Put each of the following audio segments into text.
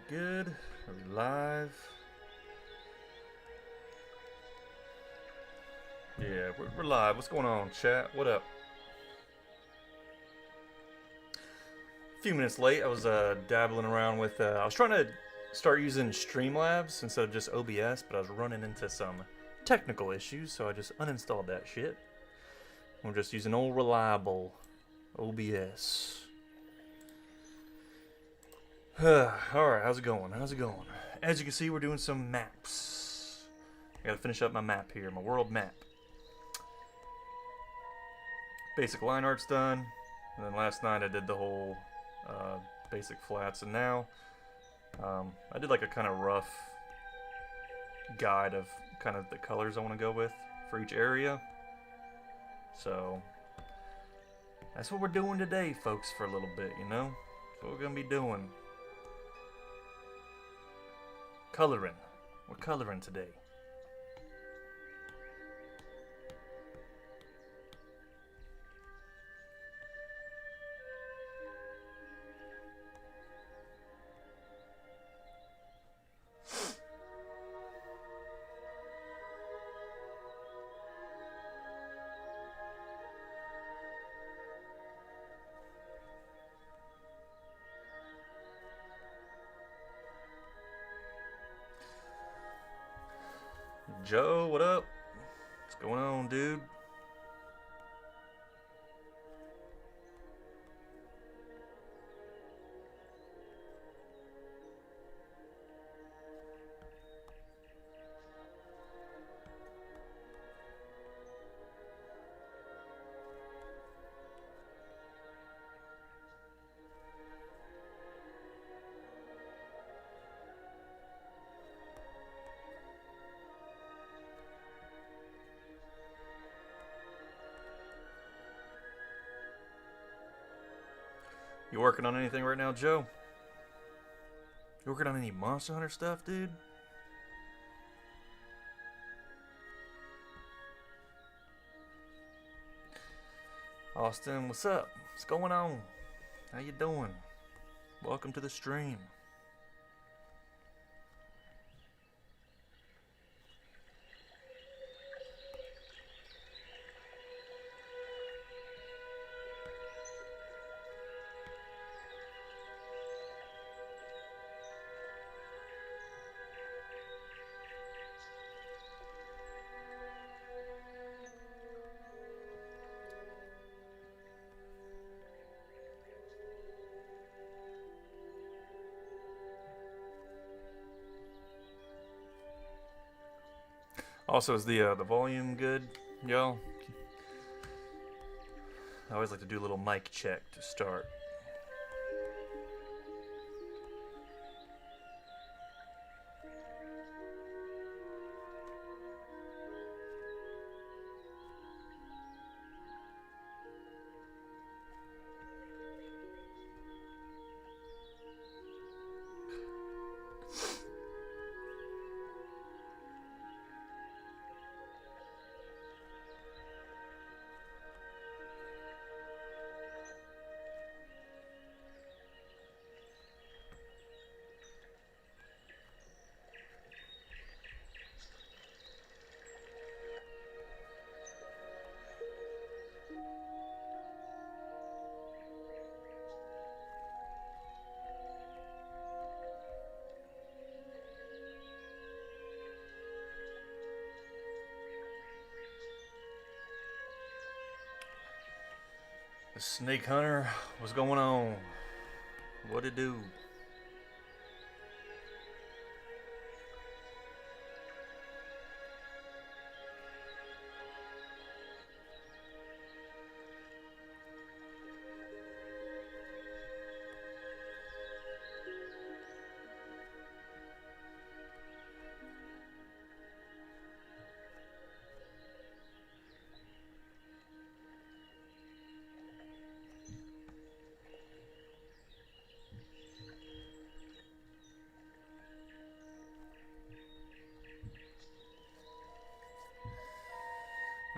good? Are we live? Yeah, we're live. What's going on, chat? What up? A few minutes late. I was dabbling around with. I was trying to start using Streamlabs instead of just OBS, but I was running into some technical issues, so I just uninstalled that shit. We're just using old reliable OBS. Alright, how's it going? How's it going? As you can see, we're doing some maps. I gotta finish up my map here, my world map. Basic line art's done. And then last night I did the whole basic flats, and now I did like a kind of rough guide of kind of the colors I want to go with for each area. So that's what we're doing today, folks, for a little bit, you know? That's what we're gonna be doing. Coloring. We're coloring today. Joe, what up? What's going on, dude? You working on anything right now, Joe? You working on any Monster Hunter stuff, dude? Austin, what's up? What's going on? How you doing? Welcome to the stream. Also, is the volume good, y'all? I always like to do a little mic check to start. The Snake Hunter, what's going on? What it do?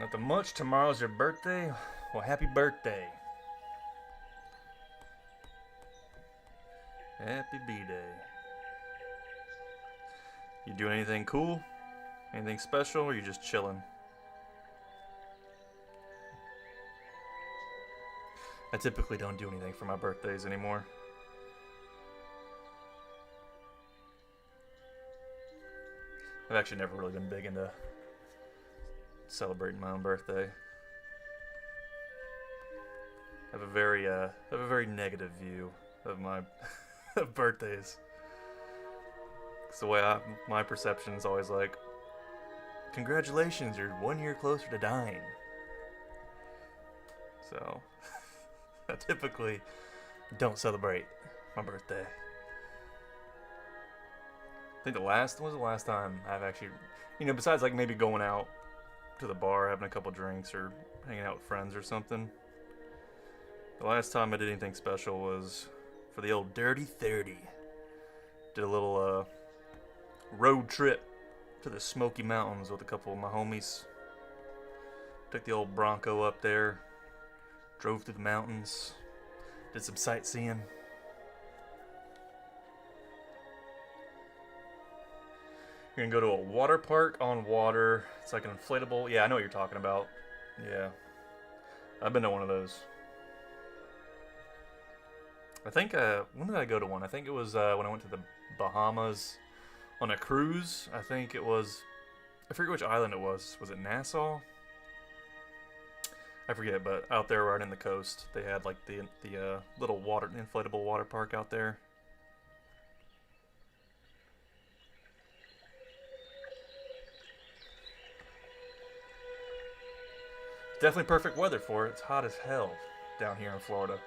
Nothing much. Tomorrow's your birthday. Well, happy birthday. Happy B-Day. You doing anything cool? Anything special, or you just chilling? I typically don't do anything for my birthdays anymore. I've actually never really been big into celebrating my own birthday. I have a very negative view of my birthdays. It's the way my perception is always like, congratulations, you're 1 year closer to dying. So, I typically don't celebrate my birthday. I think when was the last time I've actually, besides like maybe going out to the bar, having a couple drinks, or hanging out with friends or something. The last time I did anything special was for the old Dirty 30. Did a little road trip to the Smoky Mountains with a couple of my homies. Took the old Bronco up there, drove through the mountains, did some sightseeing. You're gonna go to a water park on water. It's like an inflatable. Yeah, I know what you're talking about. Yeah, I've been to one of those. I think, when did I go to one? I think it was when I went to the Bahamas on a cruise. I think it was, I forget which island it was. Was it Nassau? I forget, but out there right in the coast, they had like the little inflatable water park out there. Definitely perfect weather for it. It's hot as hell down here in Florida.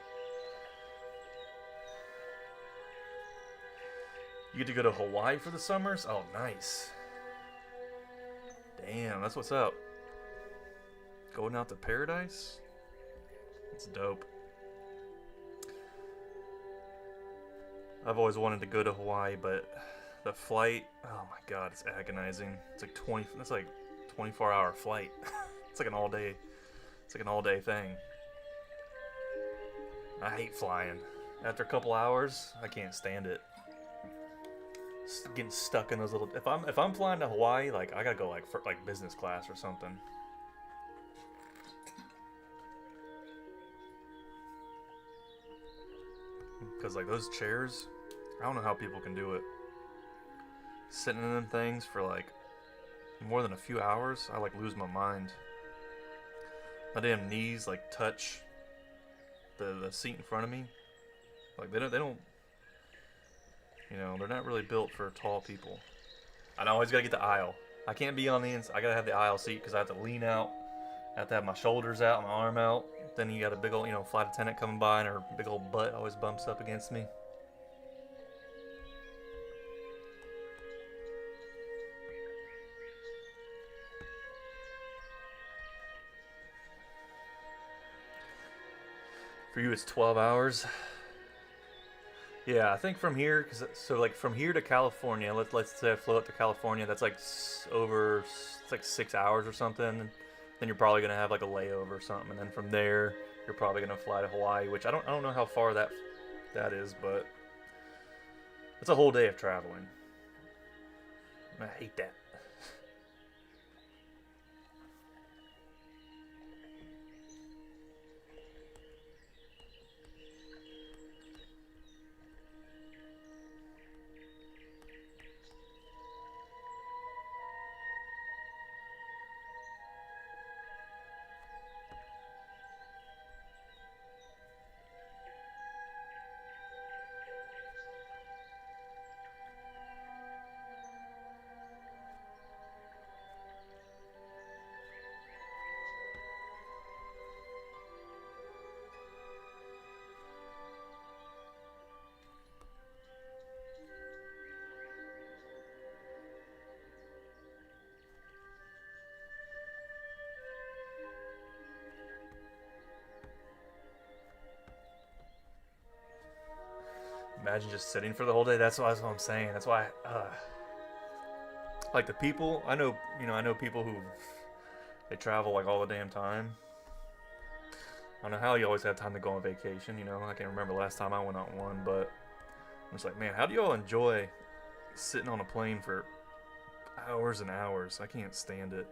You get to go to Hawaii for the summers? Oh, nice. Damn, that's what's up. Going out to paradise? That's dope. I've always wanted to go to Hawaii, but the flight, oh my god, it's agonizing. It's like 24-hour flight. It's like an all-day thing. I hate flying. After a couple hours, I can't stand it. Getting stuck in those little. If I'm flying to Hawaii, like I gotta go for business class or something. Because like those chairs, I don't know how people can do it. Sitting in them things for like more than a few hours, I like lose my mind. My damn knees like touch the seat in front of me. Like they don't. They're not really built for tall people. I always gotta get the aisle. I can't be on the inside. I gotta have the aisle seat because I have to lean out. I have to have my shoulders out, my arm out. Then you got a big old, flight attendant coming by and her big old butt always bumps up against me. For you, it's 12 hours. Yeah, I think from here, from here to California, let's say I flew up to California, that's like it's like 6 hours or something. Then you're probably gonna have like a layover or something, and then from there you're probably gonna fly to Hawaii, which I don't know how far that is, but it's a whole day of traveling. I hate that. Imagine just sitting for the whole day. That's what I'm saying. That's why, like the people I know, I know people who they travel like all the damn time. I don't know how you always have time to go on vacation. I can't remember the last time I went on one, but I'm just like, man, how do y'all enjoy sitting on a plane for Hours and hours. I can't stand it.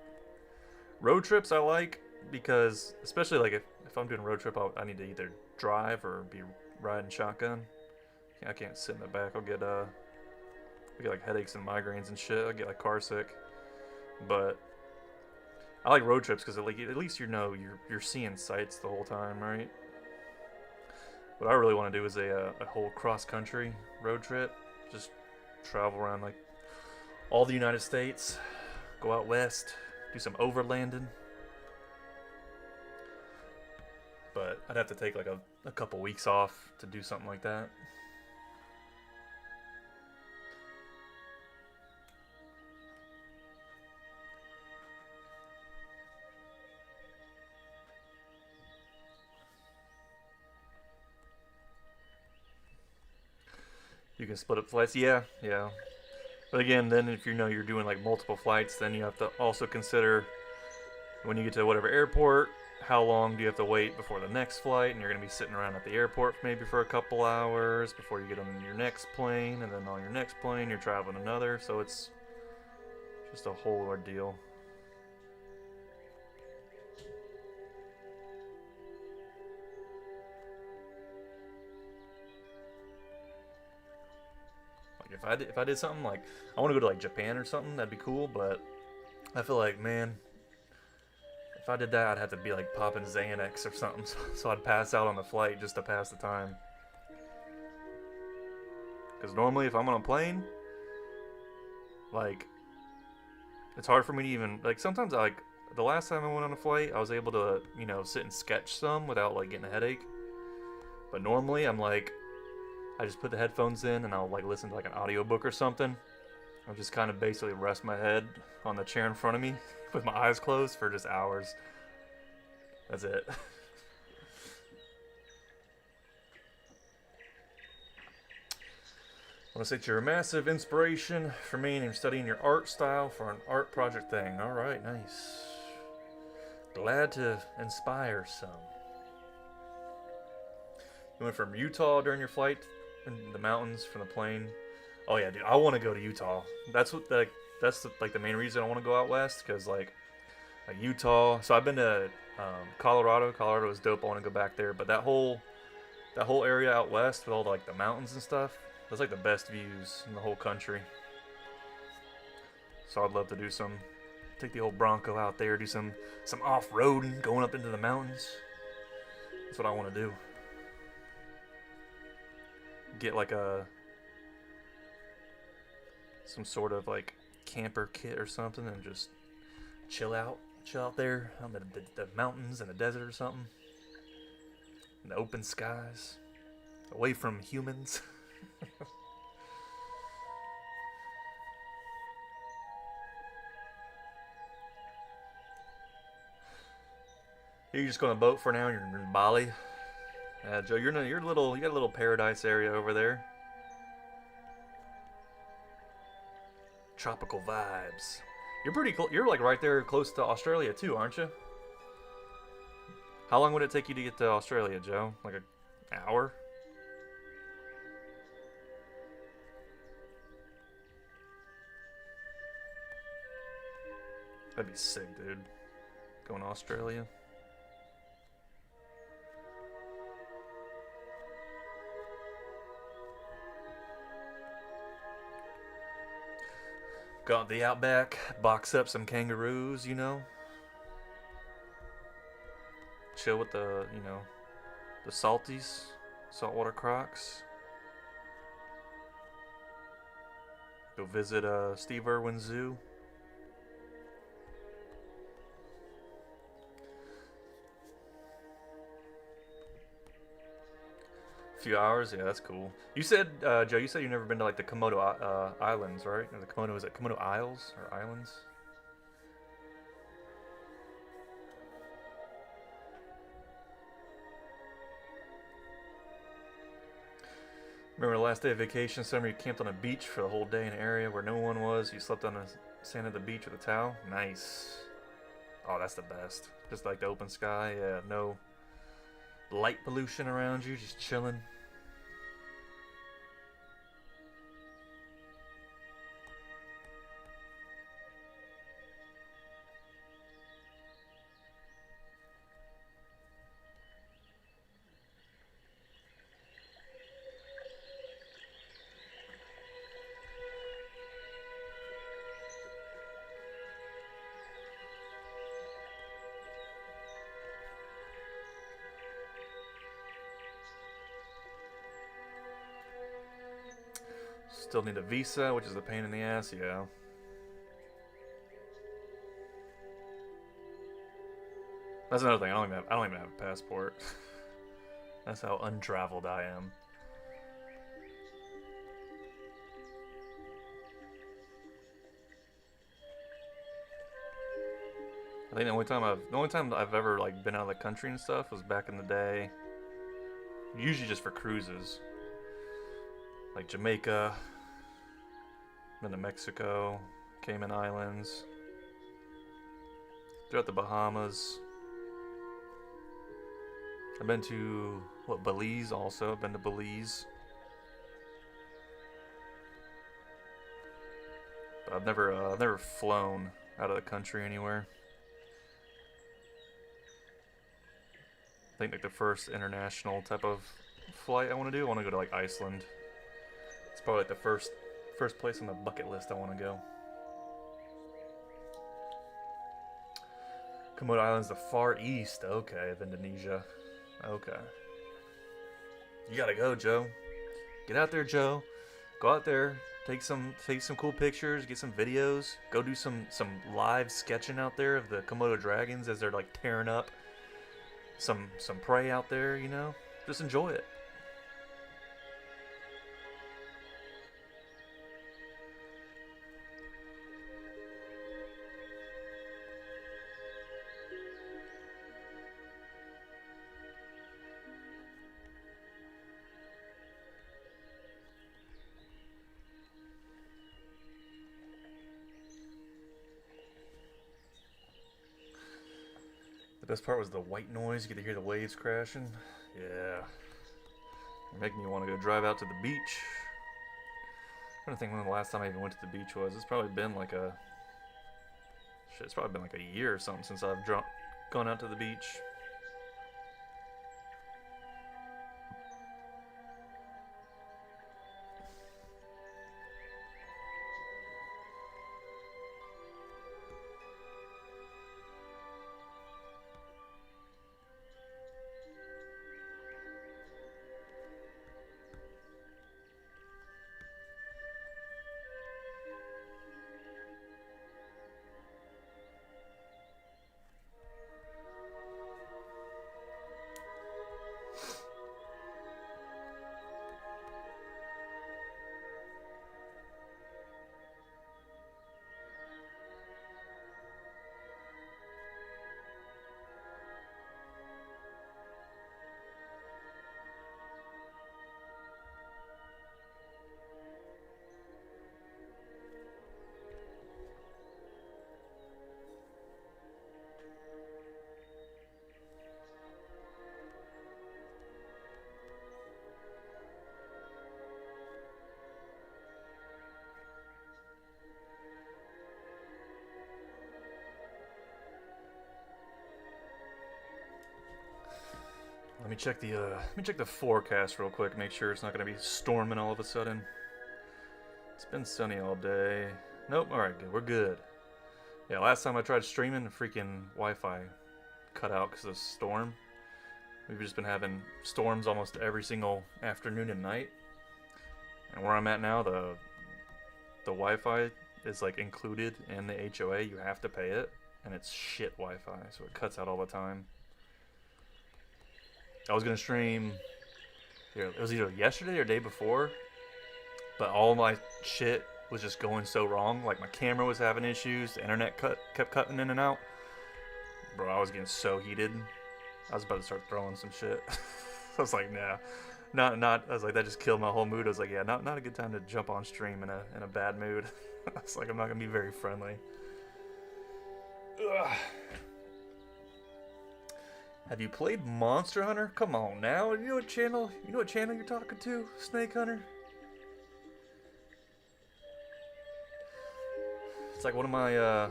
Road trips I like because, especially like if I'm doing a road trip, I need to either drive or be riding shotgun. I can't sit in the back. I get like headaches and migraines and shit. I get like car sick. But I like road trips because at least you know you're seeing sights the whole time, right? What I really want to do is a whole cross country road trip. Just travel around like all the United States, go out west, do some overlanding. But I'd have to take like a couple weeks off to do something like that. You can split up flights, yeah, yeah. But again, then if you know you're doing like multiple flights, then you have to also consider when you get to whatever airport, how long do you have to wait before the next flight, and you're going to be sitting around at the airport maybe for a couple hours before you get on your next plane, and then on your next plane you're traveling another, so it's just a whole ordeal. Like if I did something like I want to go to like Japan or something, that'd be cool, but I feel like, man, if I did that, I'd have to be like popping Xanax or something, so I'd pass out on the flight just to pass the time. Because normally, if I'm on a plane, like, it's hard for me to even, like, sometimes, the last time I went on a flight, I was able to, sit and sketch some without, like, getting a headache. But normally, I'm like, I just put the headphones in and I'll, like, listen to, like, an audiobook or something. I'll just kind of basically rest my head on the chair in front of me with my eyes closed for just hours. That's it. I want to say that you're a massive inspiration for me, and I'm studying your art style for an art project thing. All right, nice. Glad to inspire some. You went from Utah during your flight in the mountains from the plane. Oh yeah, dude, I want to go to Utah. That's the main reason I want to go out west, because like Utah. So I've been to Colorado. Colorado is dope. I want to go back there, but that whole area out west with all the mountains and stuff. That's like the best views in the whole country. So I'd love to take the old Bronco out there, do some off-roading, going up into the mountains. That's what I want to do. Get like some sort of like camper kit or something and just chill out there on the mountains and the desert or something. In the open skies, away from humans. You just go on a boat for now. You're in Bali. Joe, you got a little paradise area over there. Tropical vibes. You're pretty close. You're like right there, close to Australia too, aren't you? How long would it take you to get to Australia, Joe? Like an hour? That'd be sick, dude. Going to Australia. Go out the outback, box up some kangaroos, Chill with the salties, saltwater crocs. Go visit Steve Irwin Zoo. A few hours, yeah, that's cool. You said, Joe, you've never been to like the Komodo Islands, right? Or is it Komodo Isles or Islands? Remember the last day of vacation summer, you camped on a beach for the whole day in an area where no one was. You slept on the sand of the beach with a towel. Nice. Oh, that's the best. Just like the open sky, yeah, no light pollution around you, just chilling. Still need a visa, which is a pain in the ass, yeah. That's another thing. I don't even have a passport. That's how untraveled I am. I think the only time I've ever like been out of the country and stuff was back in the day. Usually just for cruises, like Jamaica, been to Mexico, Cayman Islands, throughout the Bahamas. I've been to Belize also. I've been to Belize, but I've never flown out of the country anywhere. I think like the first international type of flight I want to do, I want to go to like Iceland. It's probably like the first place on the bucket list I want to go. Komodo Islands, the Far East. Okay, of Indonesia. Okay. You gotta go, Joe. Get out there, Joe. Go out there. Take some cool pictures. Get some videos. Go do some live sketching out there of the Komodo dragons as they're like tearing up some prey out there, you know? Just enjoy it. The best part was the white noise. You get to hear the waves crashing. Yeah. You're making me want to go drive out to the beach. I'm trying to think when the last time I even went to the beach was. It's probably been like a year or something since I've gone out to the beach. Let me check the forecast real quick. Make sure it's not gonna be storming all of a sudden. It's been sunny all day. Nope. All right, good. We're good. Yeah, last time I tried streaming, the freaking Wi-Fi cut out because of the storm. We've just been having storms almost every single afternoon and night. And where I'm at now, the Wi-Fi is like included in the HOA. You have to pay it, and it's shit Wi-Fi, so it cuts out all the time. I was gonna stream. It was either yesterday or day before, but all my shit was just going so wrong. Like my camera was having issues, the internet kept cutting in and out. Bro, I was getting so heated. I was about to start throwing some shit. I was like, nah, not. I was like, that just killed my whole mood. I was like, yeah, not a good time to jump on stream in a bad mood. I was like, I'm not gonna be very friendly. Ugh. Have you played Monster Hunter? Come on now. You know what channel you're talking to, Snake Hunter? It's like one of my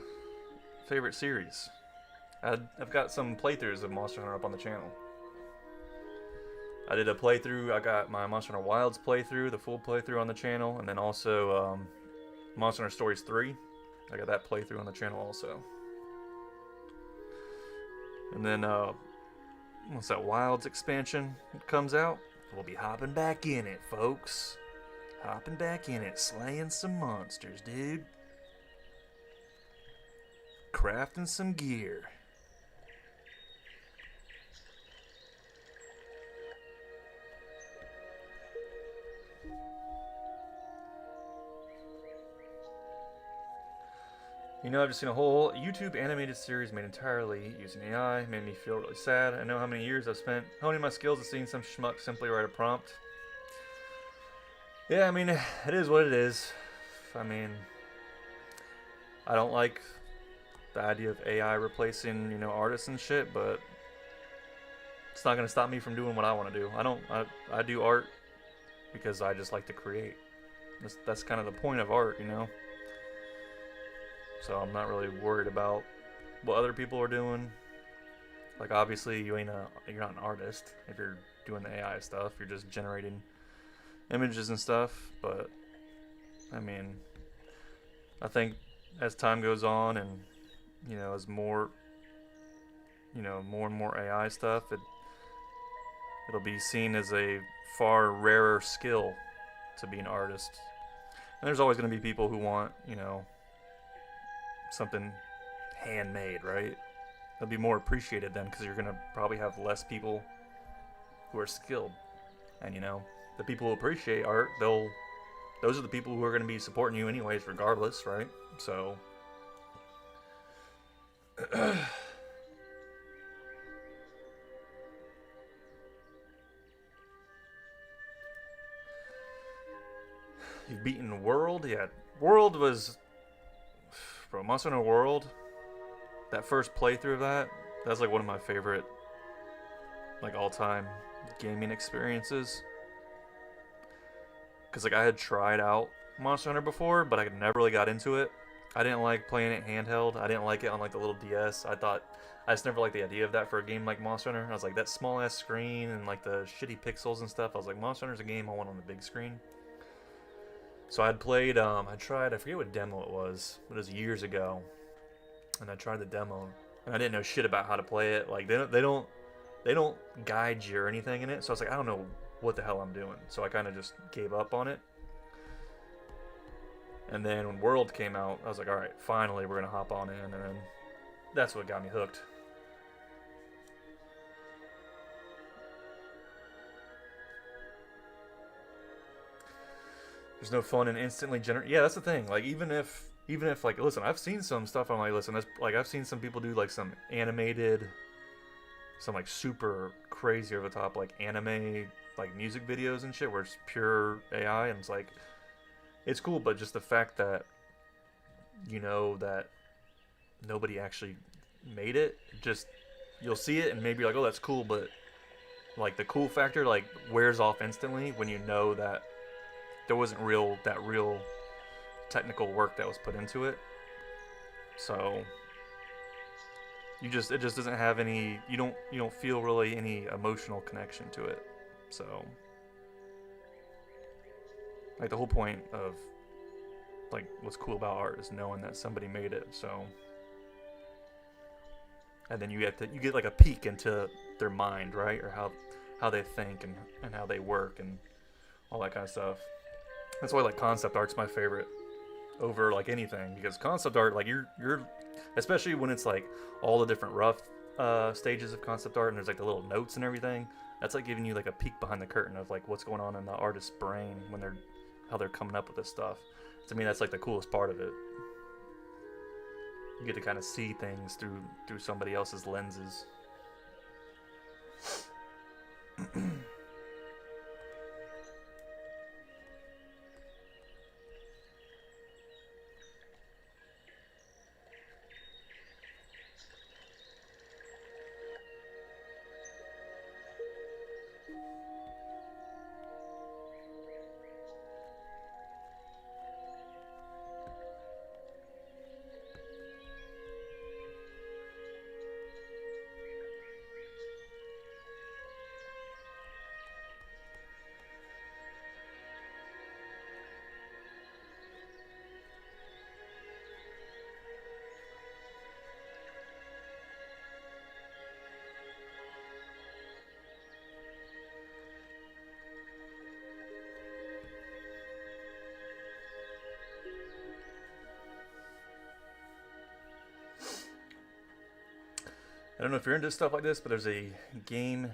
favorite series. I've got some playthroughs of Monster Hunter up on the channel. I did a playthrough. I got my Monster Hunter Wilds playthrough, the full playthrough on the channel, and then also Monster Hunter Stories 3. I got that playthrough on the channel also. And then once that Wilds expansion comes out, we'll be hopping back in it, folks. Hopping back in it, slaying some monsters, dude. Crafting some gear. You know, I've just seen a whole YouTube animated series made entirely using AI. Made me feel really sad. I know how many years I've spent honing my skills and seeing some schmuck simply write a prompt. Yeah, I mean, it is what it is. I mean, I don't like the idea of AI replacing, artists and shit, but it's not gonna stop me from doing what I want to do. I do art because I just like to create. That's kind of the point of art. So I'm not really worried about what other people are doing. Like, obviously, you're not an artist if you're doing the AI stuff. You're just generating images and stuff. But I mean, I think as time goes on and as more more and more AI stuff, it'll be seen as a far rarer skill to be an artist. And there's always going to be people who want something handmade, right? It'll be more appreciated then because you're going to probably have less people who are skilled. And the people who appreciate art, those are the people who are going to be supporting you anyways, regardless, right? So you've beaten World? Yeah, World was, bro, Monster Hunter World, that first playthrough of that's like one of my favorite, like, all-time gaming experiences. Because, like, I had tried out Monster Hunter before, but I never really got into it. I didn't like playing it handheld. I didn't like it on, like, the little DS. I just never liked the idea of that for a game like Monster Hunter. I was like, that small-ass screen and, like, the shitty pixels and stuff. I was like, Monster Hunter's a game I want on the big screen. So I'd played, I forget what demo it was, but it was years ago. And I tried the demo, and I didn't know shit about how to play it. Like, they don't guide you or anything in it. So I was like, I don't know what the hell I'm doing. So I kind of just gave up on it. And then when World came out, I was like, alright, finally we're going to hop on in. And then that's what got me hooked. There's no fun in instantly generate. Yeah, that's the thing. Like, even if like, listen, I've seen some stuff. I'm like, listen, that's like, I've seen some people do like some animated, some like super crazy over the top like anime like music videos and shit where it's pure AI, and it's like, it's cool, but just the fact that that nobody actually made it, just, you'll see it and maybe you're like, oh, that's cool, but like the cool factor like wears off instantly when you know that there wasn't real technical work that was put into it. So it just doesn't have any, you don't feel really any emotional connection to it. So like the whole point of like what's cool about art is knowing that somebody made it. So, and then you get like a peek into their mind, right? Or how they think and how they work and all that kind of stuff. That's why like concept art's my favorite over like anything, because concept art, like you're especially when it's like all the different rough stages of concept art and there's like the little notes and everything, that's like giving you like a peek behind the curtain of like what's going on in the artist's brain when how they're coming up with this stuff. To me, that's like the coolest part of it. You get to kind of see things through somebody else's lenses. I don't know if you're into stuff like this, but there's a game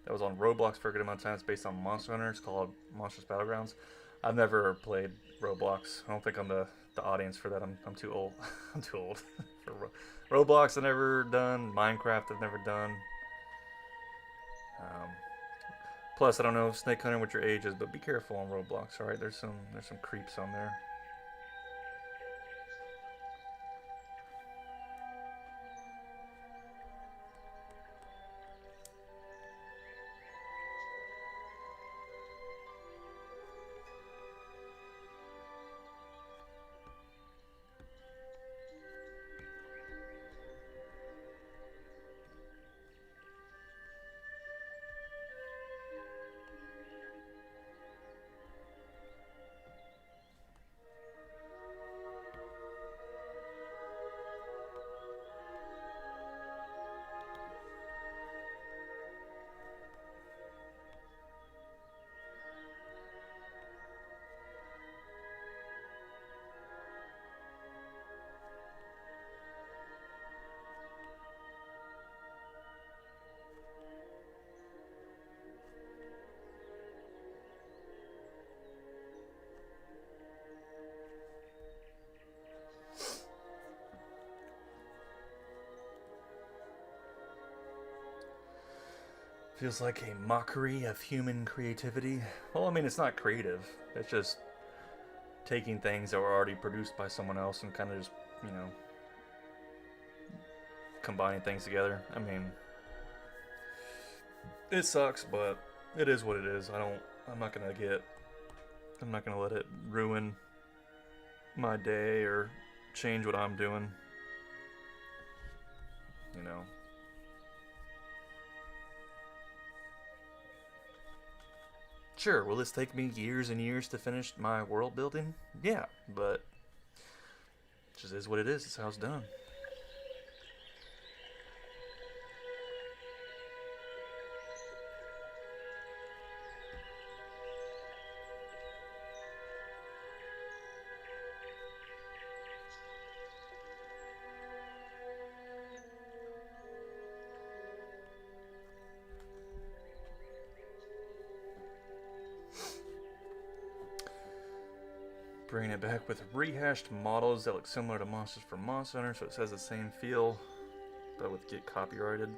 that was on Roblox for a good amount of time. It's based on Monster Hunter. It's called Monsters Battlegrounds. I've never played Roblox. I don't think I'm the audience for that. I'm too old. I'm too old for Roblox. I've never done. Minecraft I've never done. Plus, I don't know, Snake Hunter, what your age is, but be careful on Roblox. All right, there's some creeps on there. Feels like a mockery of human creativity. Well, I mean, it's not creative. It's just taking things that were already produced by someone else and kind of just, you know, combining things together. I mean, it sucks, but it is what it is. I'm not gonna let it ruin my day or change what I'm doing. You know. Sure, will this take me years and years to finish my world building? Yeah, but it just is what it is. It's how it's done. Bringing it back with rehashed models that look similar to Monsters from Monster Hunter, so it has the same feel, but would get copyrighted.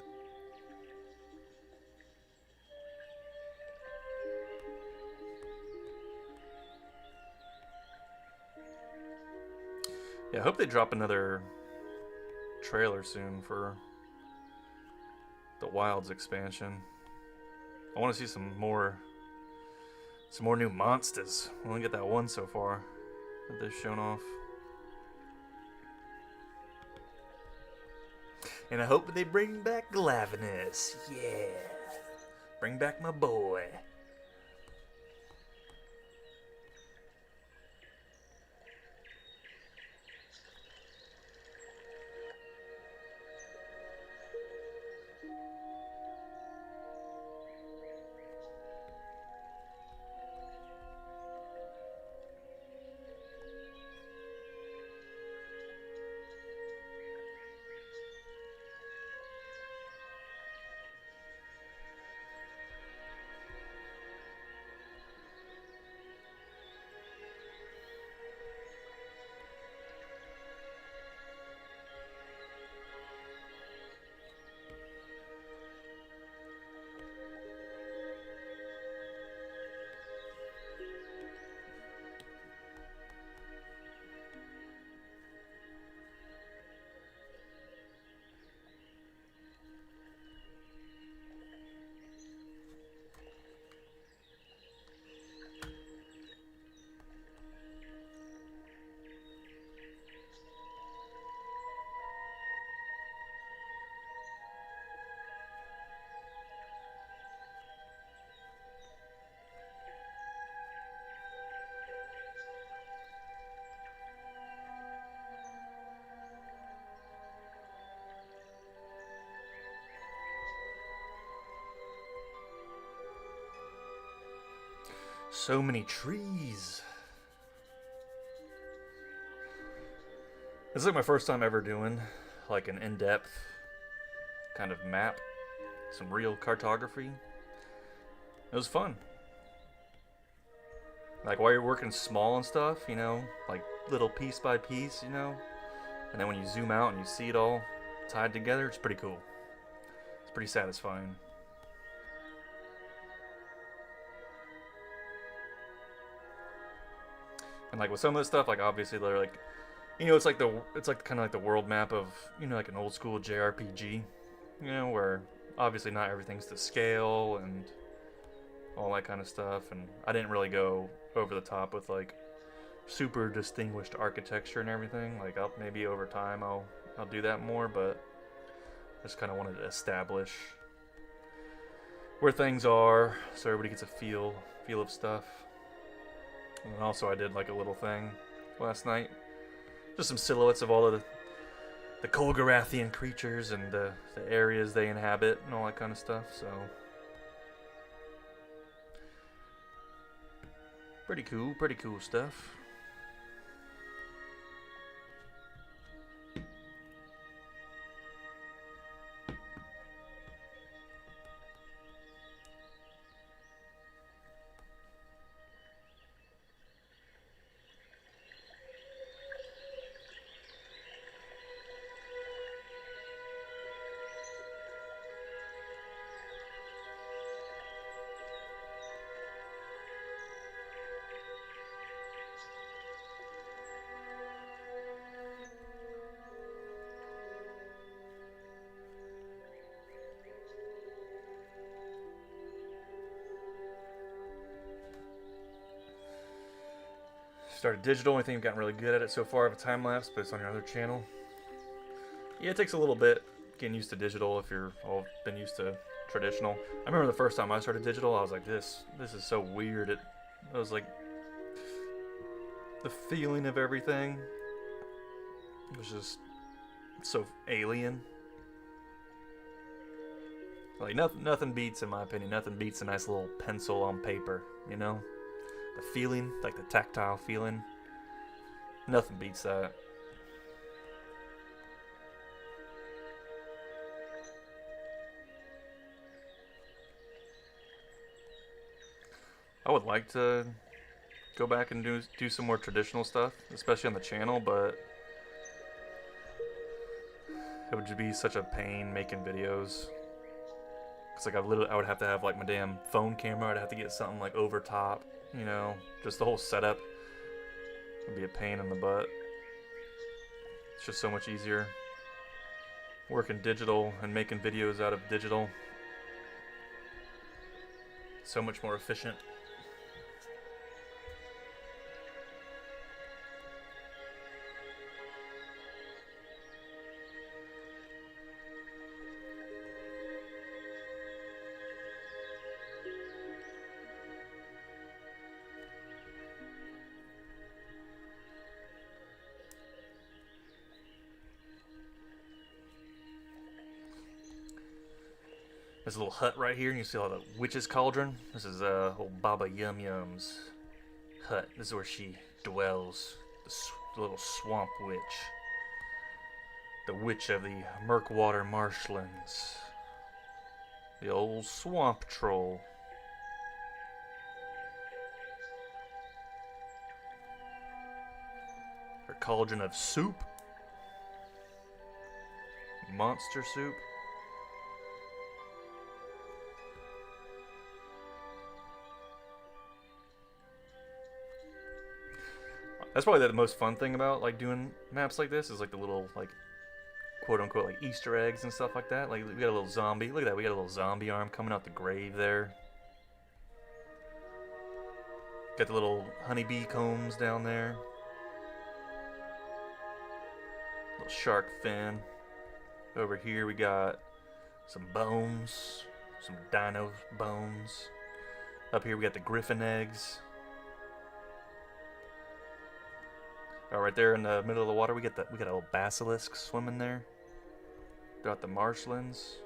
Yeah, I hope they drop another trailer soon for the Wilds expansion. I want to see some more new monsters. We only get that one so far that they've shown off. And I hope they bring back Glavenus. Yeah. Bring back my boy. So many trees. This is like my first time ever doing like an in-depth kind of map, some real cartography. It was fun. Like while you're working small and stuff, you know, like little piece by piece, you know, and then when you zoom out and you see it all tied together, it's pretty cool. It's pretty satisfying. And like with some of this stuff, like obviously they're like, you know, it's like kind of like the world map of, you know, like an old school JRPG, you know, where obviously not everything's to scale and all that kind of stuff. And I didn't really go over the top with like super distinguished architecture and everything. Like maybe over time I'll do that more, but I just kind of wanted to establish where things are so everybody gets a feel of stuff. And then also I did like a little thing last night, just some silhouettes of all of the Kolgarathian creatures and the areas they inhabit and all that kind of stuff. So pretty cool stuff. Started digital. I think I've gotten really good at it so far of a time lapse, but it's on your other channel. Yeah, it takes a little bit getting used to digital if you're all been used to traditional. I remember the first time I started digital, I was like, this is so weird. It was like the feeling of everything. It was just so alien. Like nothing beats, in my opinion, nothing beats a nice little pencil on paper, you know? The feeling, like the tactile feeling, nothing beats that. I would like to go back and do some more traditional stuff, especially on the channel, but it would just be such a pain making videos. Cause like I would have to have like my damn phone camera. I'd have to get something like over top. You know, just the whole setup would be a pain in the butt. It's just so much easier working digital and making videos out of digital. So much more efficient. There's a little hut right here, and you see all the witch's cauldron. This is old Baba Yum Yum's hut. This is where she dwells, the little swamp witch. The witch of the Murkwater marshlands. The old swamp troll. Her cauldron of soup. Monster soup. That's probably the most fun thing about like doing maps like this is like the little like quote unquote like Easter eggs and stuff like that. Like we got a little zombie. Look at that, we got a little zombie arm coming out the grave there. Got the little honeybee combs down there. Little shark fin. Over here we got some bones, some dino bones. Up here we got the griffin eggs. Oh, right there in the middle of the water, we got a little basilisk swimming there. Throughout the marshlands.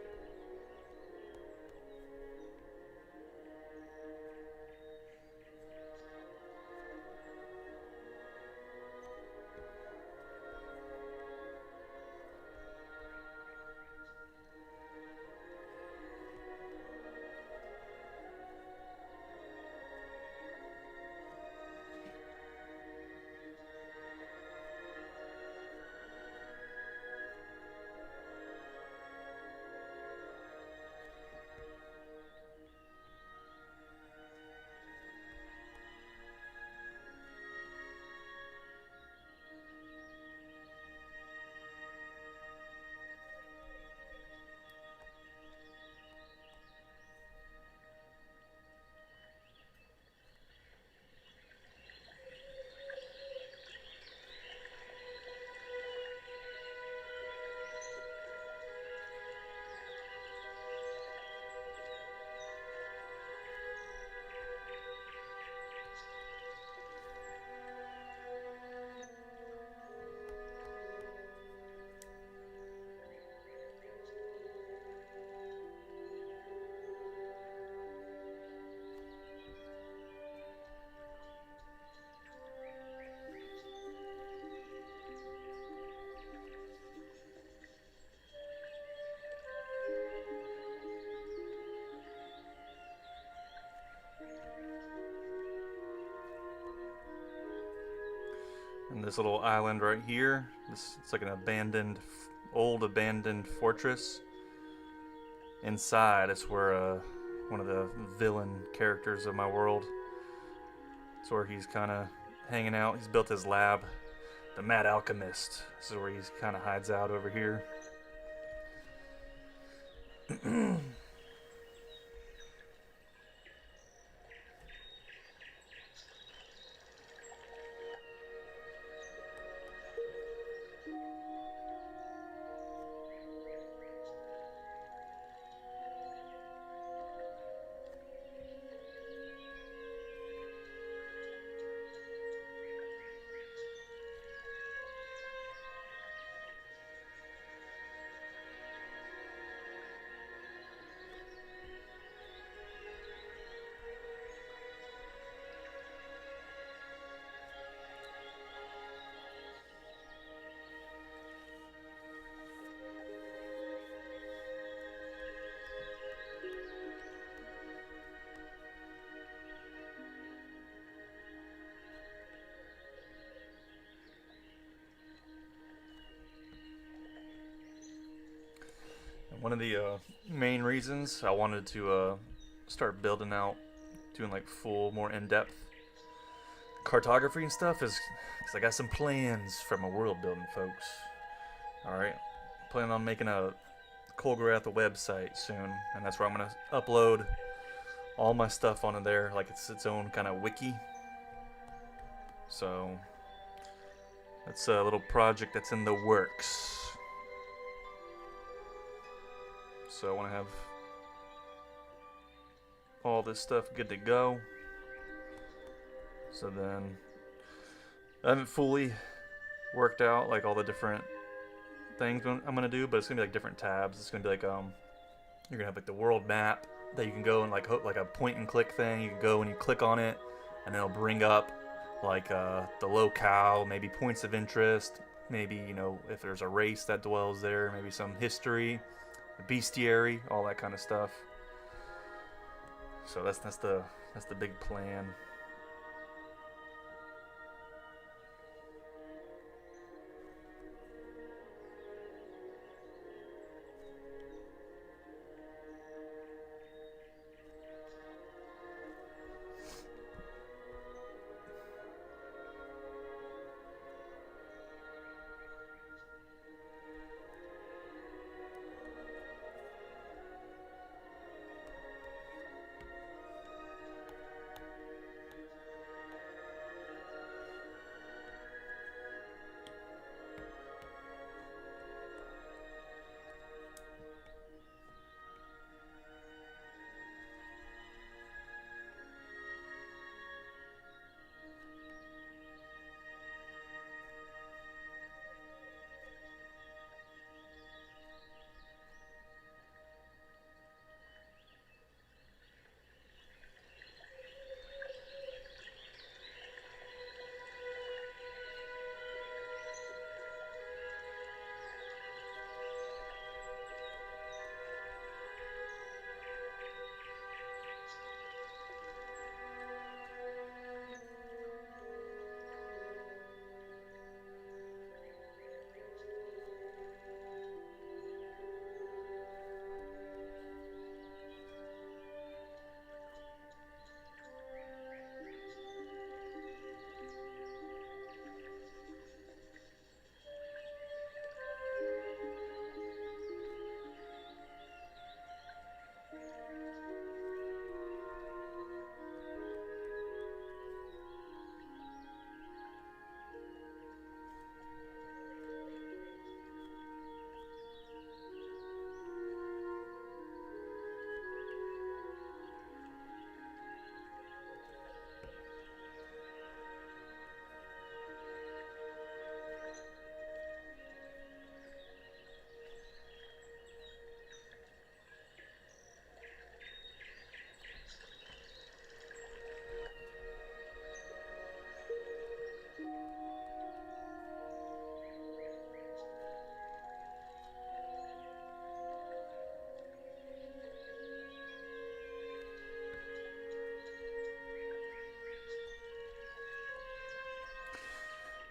And this little island right here, it's like an old abandoned fortress. Inside, it's where one of the villain characters of my world. It's where he's kind of hanging out. He's built his lab, the Mad Alchemist. This is where he kind of hides out over here. One of the main reasons I wanted to start building out, doing like full, more in-depth cartography and stuff is because I got some plans for my world building, folks. Alright, planning on making a Kolgrath website soon, and that's where I'm going to upload all my stuff onto there, like it's its own kind of wiki. So, that's a little project that's in the works. So I want to have all this stuff good to go. So then, I haven't fully worked out like all the different things I'm gonna do, but it's gonna be like different tabs. It's gonna be like you're gonna have like the world map that you can go and like a point and click thing. You can go and you click on it, and then it'll bring up like the locale, maybe points of interest, maybe if there's a race that dwells there, maybe some history. The bestiary, all that kind of stuff. So that's the big plan.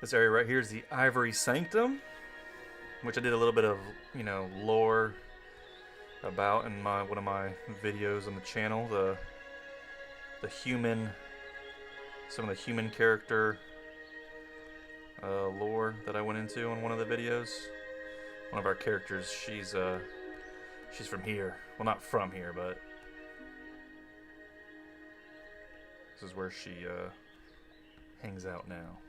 This area right here is the Ivory Sanctum, which I did a little bit of, lore about in one of my videos on the channel. Some of the human character lore that I went into on one of the videos. One of our characters, she's from here. Well, not from here, but this is where she hangs out now.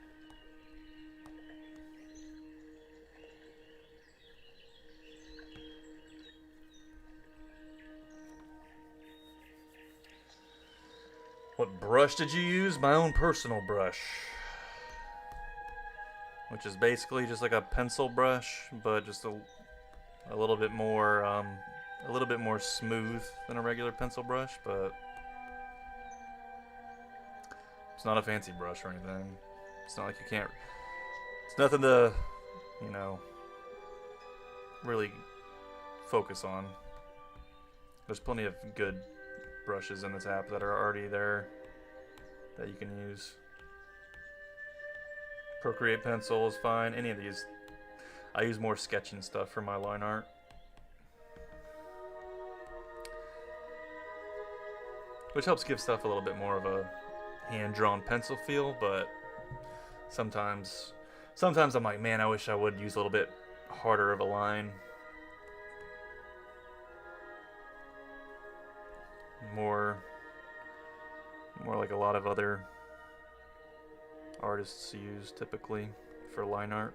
What brush did you use? My own personal brush, which is basically just like a pencil brush, but just a little bit more smooth than a regular pencil brush. But it's not a fancy brush or anything. It's not like you can't. It's nothing to, really focus on. There's plenty of good brushes in this app that are already there that you can use. Procreate pencil is fine. Any of these. I use more sketching stuff for my line art. Which helps give stuff a little bit more of a hand-drawn pencil feel, but sometimes I'm like, man, I wish I would use a little bit harder of a line. More like a lot of other artists use typically for line art.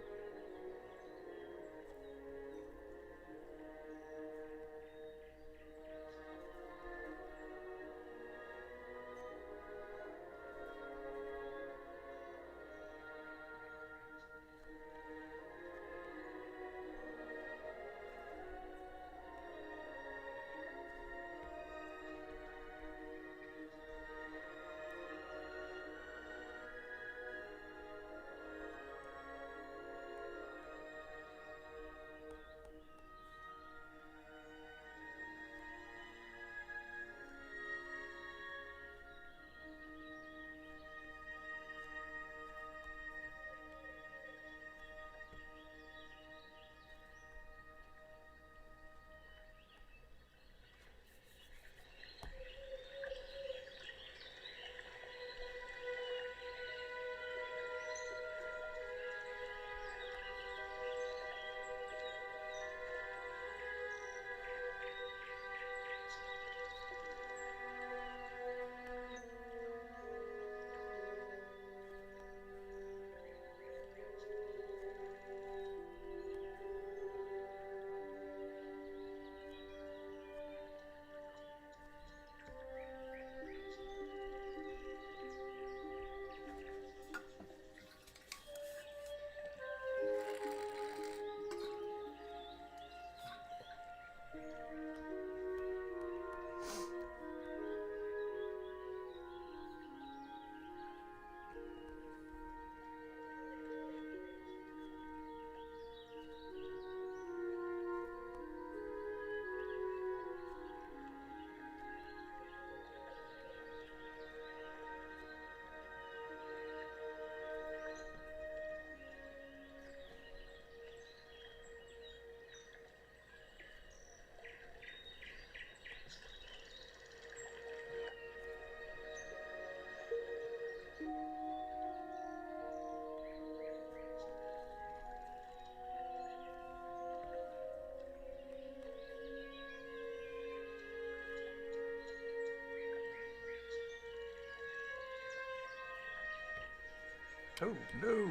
Oh, no.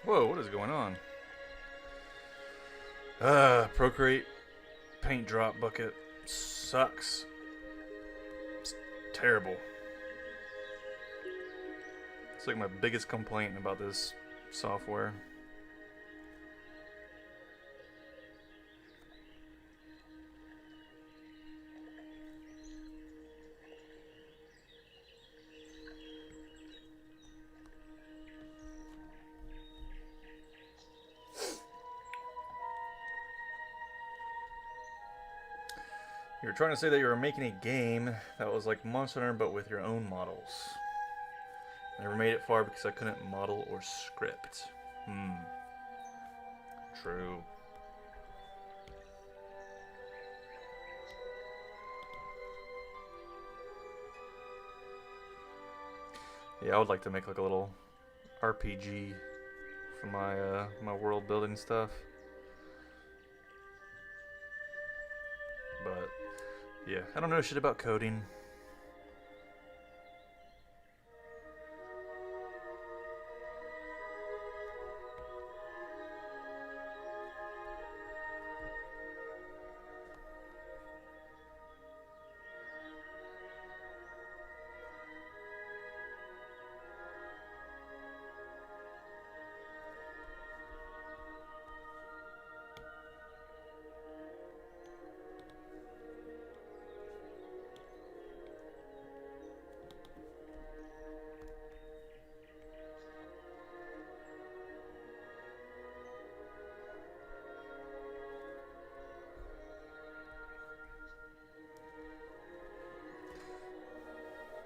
Whoa, what is going on? Procreate paint drop bucket sucks. It's terrible. It's like my biggest complaint about this software. You were trying to say that you were making a game that was like Monster Hunter but with your own models. I never made it far because I couldn't model or script. True. Yeah, I would like to make like a little RPG for my my world building stuff. But yeah, I don't know shit about coding.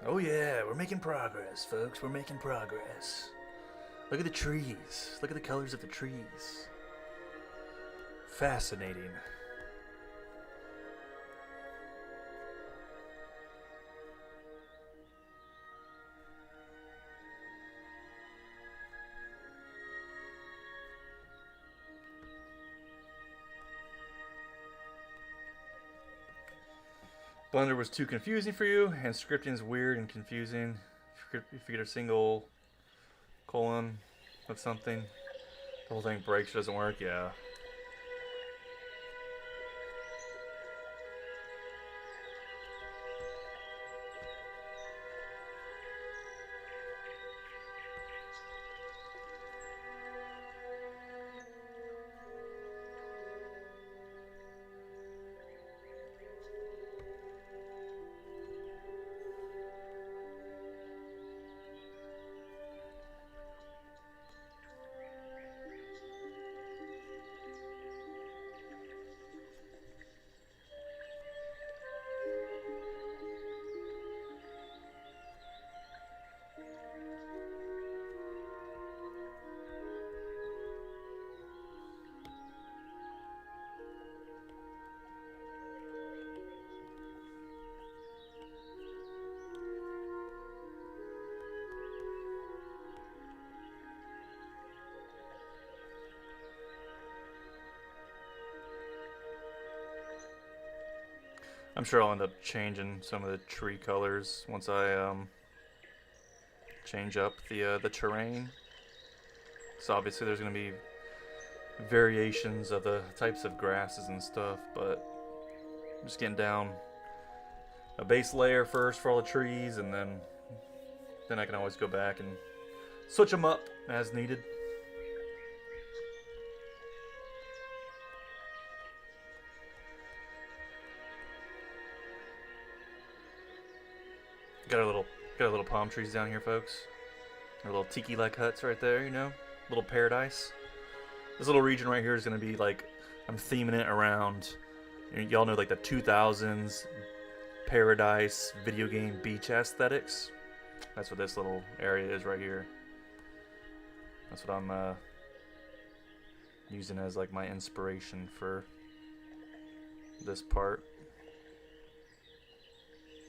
Oh yeah, we're making progress, folks. We're making progress. Look at the trees. Look at the colors of the trees. Fascinating. Blender was too confusing for you, and scripting's weird and confusing. If you get a single colon with something, the whole thing breaks, doesn't work. Yeah. I'm sure I'll end up changing some of the tree colors once I change up the terrain. So obviously there's going to be variations of the types of grasses and stuff, but I'm just getting down a base layer first for all the trees, and then I can always go back and switch them up as needed. Got our little palm trees down here, folks. Our little tiki-like huts right there, you know, little paradise. This little region right here is gonna be like, I'm theming it around. Y'all know like the 2000s paradise video game beach aesthetics. That's what this little area is right here. That's what I'm using as like my inspiration for this part.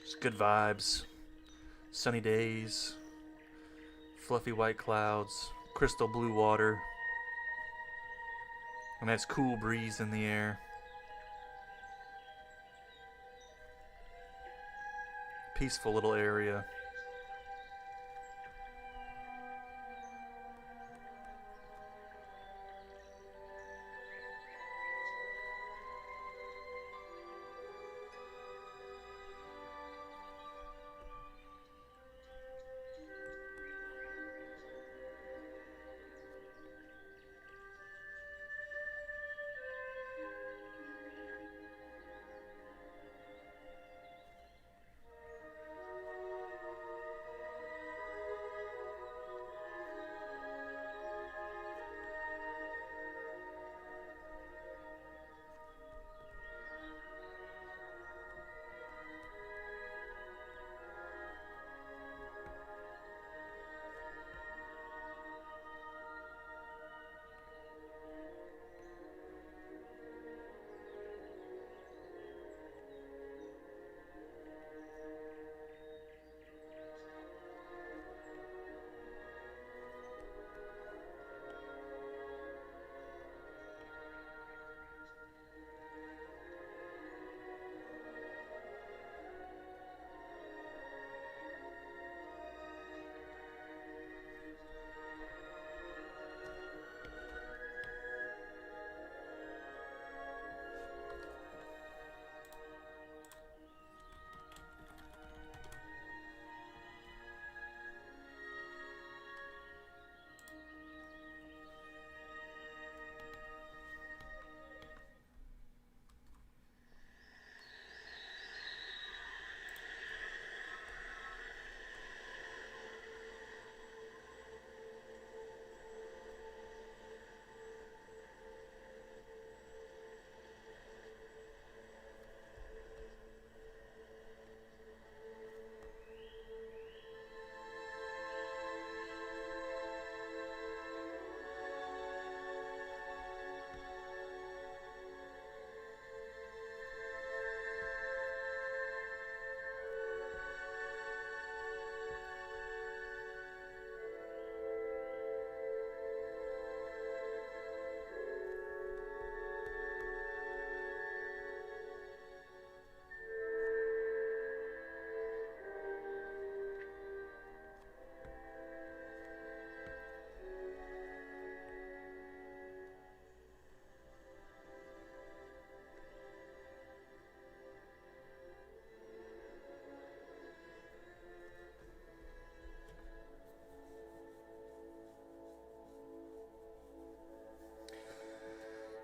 Just good vibes. Sunny days, fluffy white clouds, crystal blue water, a nice cool breeze in the air. Peaceful little area.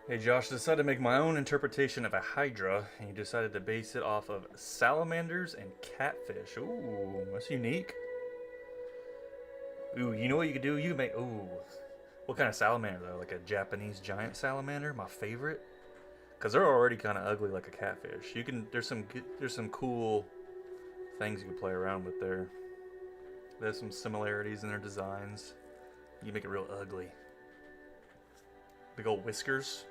Hey Josh, decided to make my own interpretation of a hydra, and he decided to base it off of salamanders and catfish. Ooh, that's unique. Ooh, you know what you could do? You could make, ooh, what kind of salamander though? Like a Japanese giant salamander, my favorite. Cause they're already kind of ugly like a catfish. You can, there's some cool things you can play around with there. There's some similarities in their designs. You make it real ugly. Big old whiskers.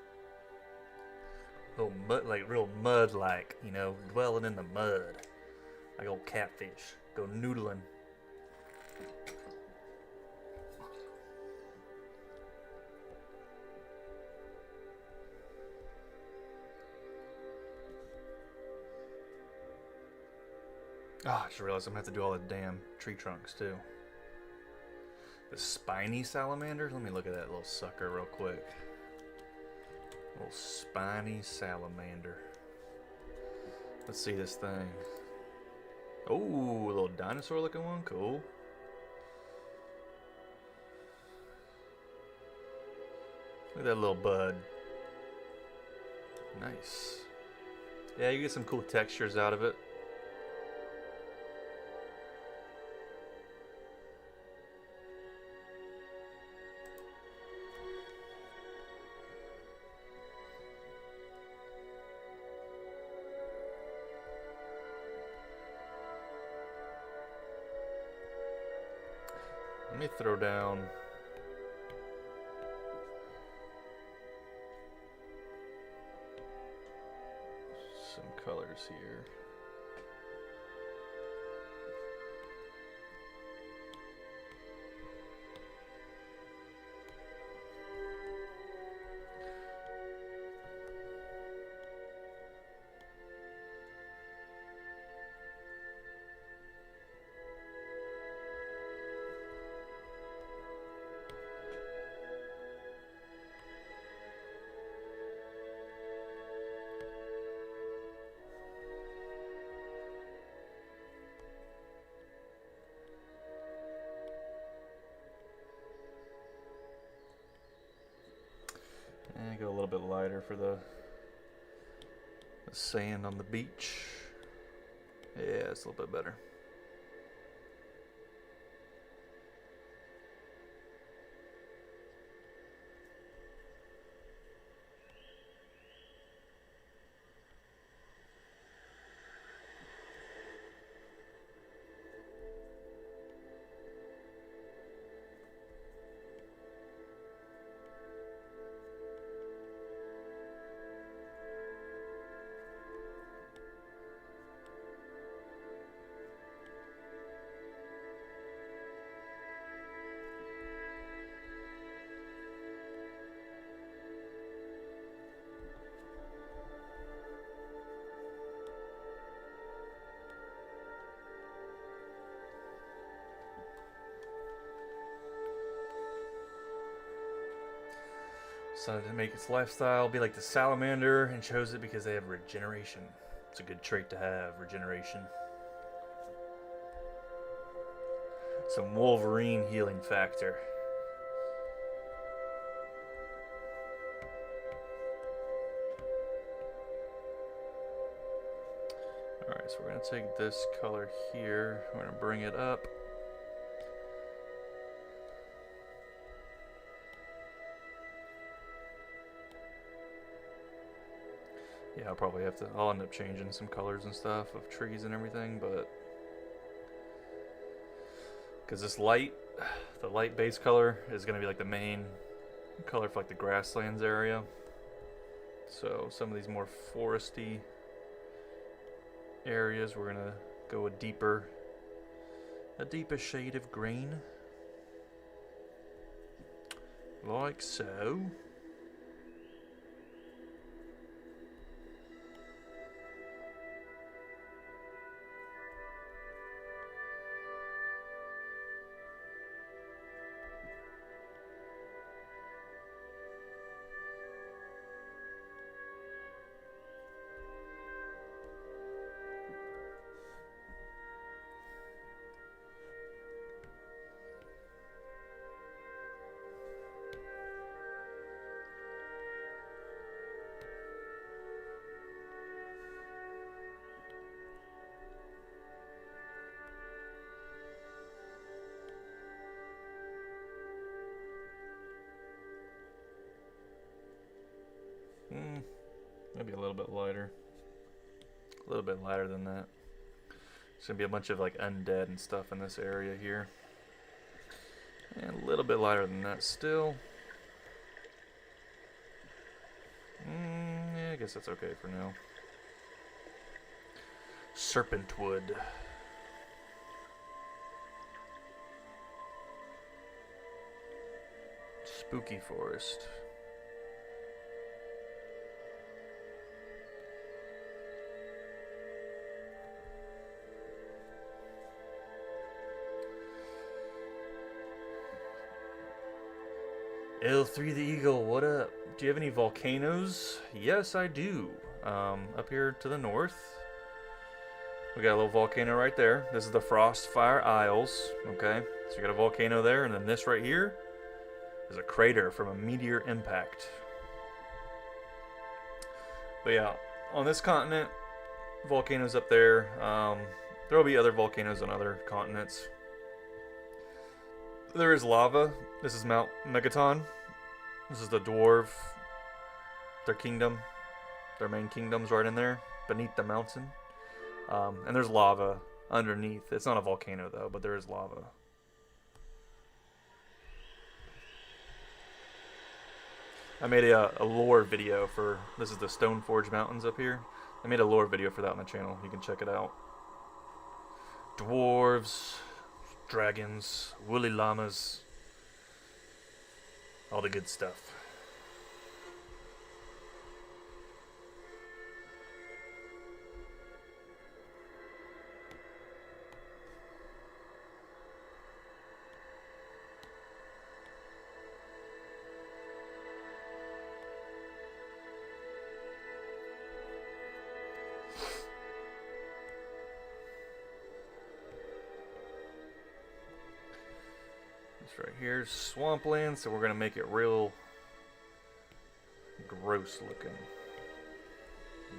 Little mud, like real mud like, you know, dwelling in the mud. Like old catfish. Go noodling. Ah, I just realized I'm gonna have to do all the damn tree trunks too. The spiny salamander? Let me look at that little sucker real quick. Little spiny salamander. Let's see this thing. Oh, a little dinosaur looking one. Cool. Look at that little bud. Nice. Yeah, you get some cool textures out of it. Let me throw down some colors here. And go a little bit lighter for the sand on the beach. Yeah, it's a little bit better. Decided to make its lifestyle be like the salamander and chose it because they have regeneration. It's a good trait to have, regeneration. Some Wolverine healing factor. Alright, so we're going to take this color here, we're going to bring it up. Yeah, I'll probably have to, I'll end up changing some colors and stuff of trees and everything, but because this light, the light base color is going to be like the main color for like the grasslands area. So some of these more foresty areas, we're going to go a deeper shade of green. Like so. Maybe a little bit lighter. A little bit lighter than that. There's gonna be a bunch of like undead and stuff in this area here. And a little bit lighter than that still. Yeah, I guess that's okay for now. Serpentwood. Spooky forest. L3 the Eagle, what up? Do you have any volcanoes? Yes, I do. Up here to the north, we got a little volcano right there. This is the Frostfire Isles, okay? So you got a volcano there, and then this right here is a crater from a meteor impact. But yeah, on this continent, volcanoes up there. There will be other volcanoes on other continents. There is lava. This is Mount Megaton. This is the dwarf, their kingdom. Their main kingdom's right in there, beneath the mountain. And there's lava underneath. It's not a volcano though, but there is lava. I made a lore video for, this is the Stoneforge Mountains up here. I made a lore video for that on the channel. You can check it out. Dwarves, dragons, woolly llamas, all the good stuff. Right here's swampland, so we're gonna make it real gross looking.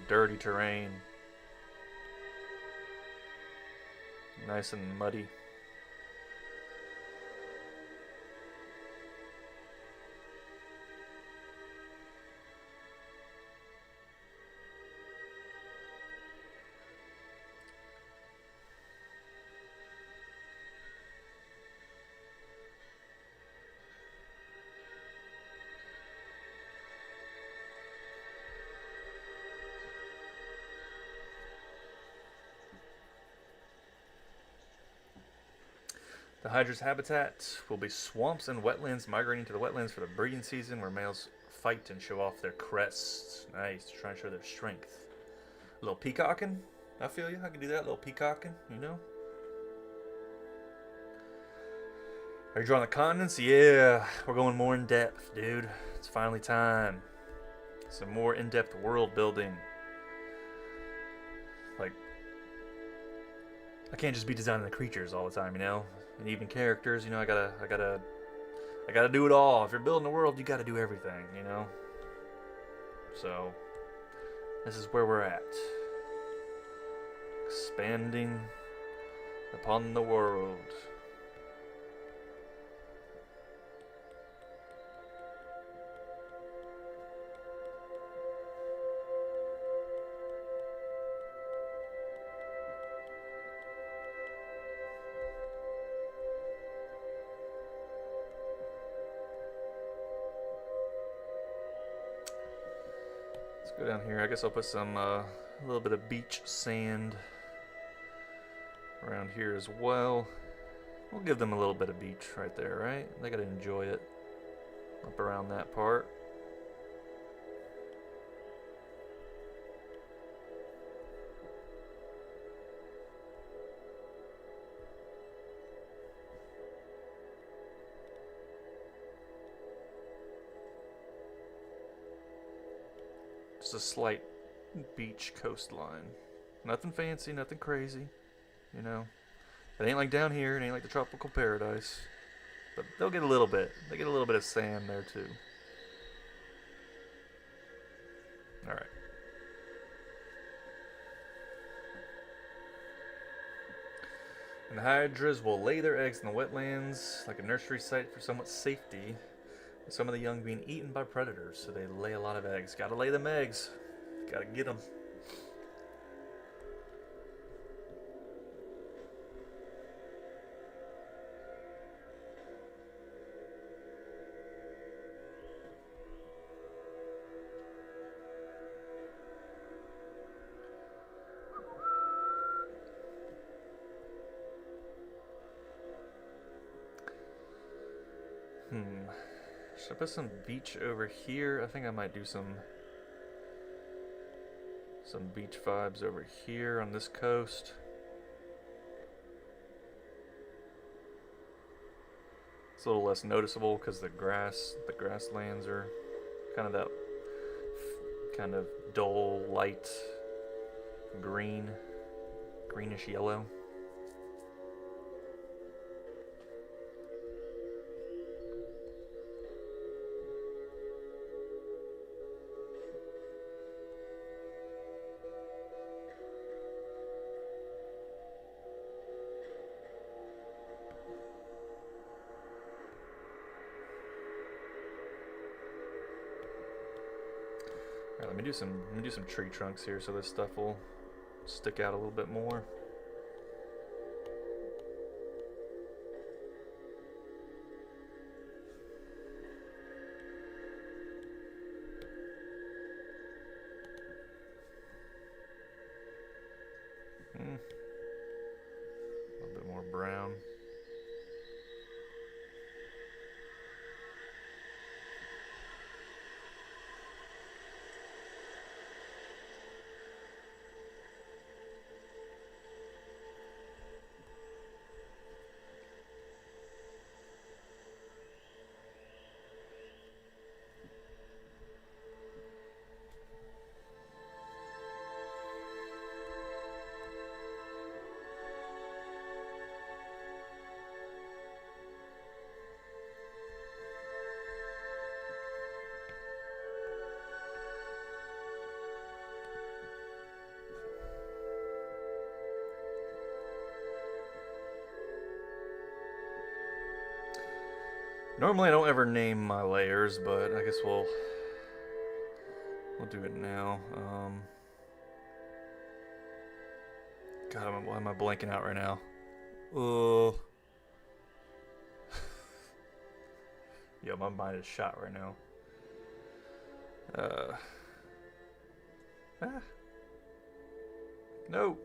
Dirty terrain. Nice and muddy. The hydra's habitat will be swamps and wetlands, migrating to the wetlands for the breeding season, where males fight and show off their crests. Nice, to try and show their strength. A little peacocking? I feel you, I can do that, a little peacocking, you know? Are you drawing the continents? Yeah, we're going more in depth, dude. It's finally time. Some more in-depth world building. Like, I can't just be designing the creatures all the time, you know? And even characters, you know, I gotta do it all. If you're building a world, you gotta do everything, you know? So, this is where we're at. Expanding upon the world. Go down here. I guess I'll put some a little bit of beach sand around here as well. We'll give them a little bit of beach right there, right? They gotta enjoy it up around that part. Just a slight beach coastline. Nothing fancy, nothing crazy, you know. It ain't like down here, it ain't like the tropical paradise. But they'll get a little bit. They get a little bit of sand there too. Alright. And the hydras will lay their eggs in the wetlands like a nursery site for somewhat safety. With some of the young being eaten by predators, so they lay a lot of eggs. Gotta lay them eggs. Gotta get them. Should I put some beach over here? I think I might do some beach vibes over here on this coast. It's a little less noticeable because the grasslands are kind of that kind of dull, light greenish yellow. Let me do some tree trunks here so this stuff will stick out a little bit more. A little bit more brown. Normally I don't ever name my layers, but I guess we'll do it now. God, why am I blanking out right now? Yo, my mind is shot right now. No.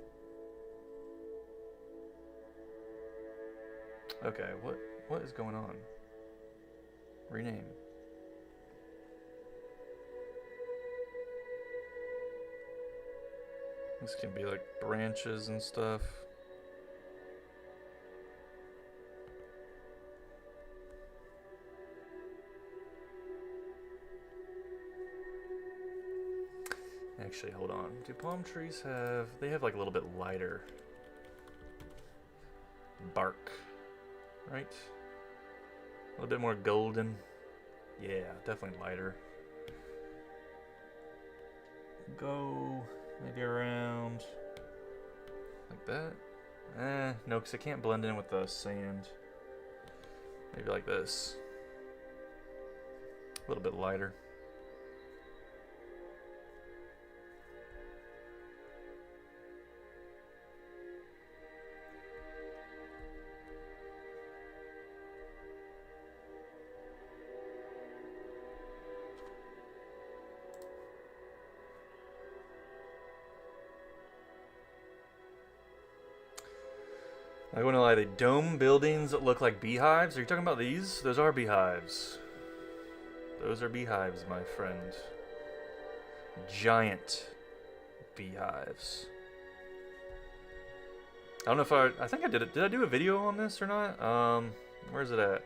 Okay, what is going on? Rename. This can be like branches and stuff. Actually, hold on. Do palm trees have... They have like a little bit lighter bark, right? A little bit more golden. Yeah, definitely lighter. Go maybe around like that. No, because it can't blend in with the sand. Maybe like this. A little bit lighter. I want to lie, the dome buildings that look like beehives. Are you talking about these? Those are beehives. Those are beehives, my friend. Giant beehives. I don't know if I think I did it. Did I do a video on this or not? Where's it at?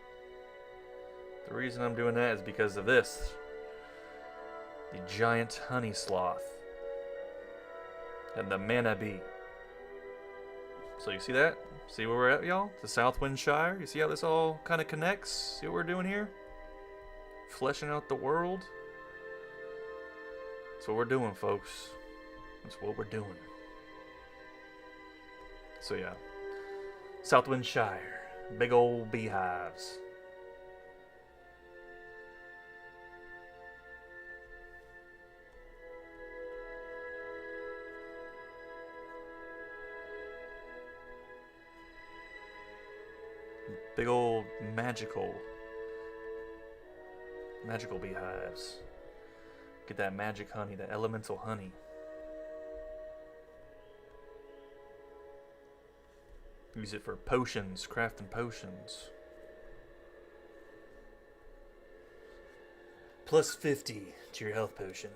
The reason I'm doing that is because of this. The giant honey sloth. And the manna bee. So you see that? See where we're at, y'all? The Southwind Shire. You see how this all kind of connects? See what we're doing here? Fleshing out the world. That's what we're doing, folks. That's what we're doing. So yeah. Southwind Shire. Big old beehives. Big old magical beehives. Get that magic honey, that elemental honey. Use it for potions, crafting potions. Plus 50 to your health potion.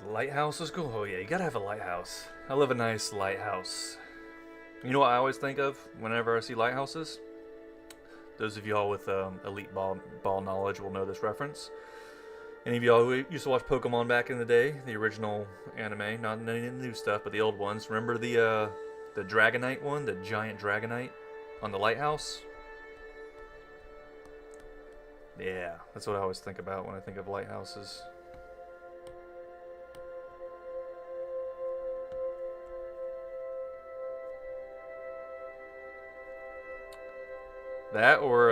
Lighthouse is cool. Oh yeah, you gotta have a lighthouse. I love a nice lighthouse. You know what I always think of whenever I see lighthouses? Those of y'all with elite ball knowledge will know this reference. Any of y'all who used to watch Pokemon back in the day, the original anime, not any of the new stuff, but the old ones. Remember the Dragonite one, the giant Dragonite on the lighthouse? Yeah, that's what I always think about when I think of lighthouses. That or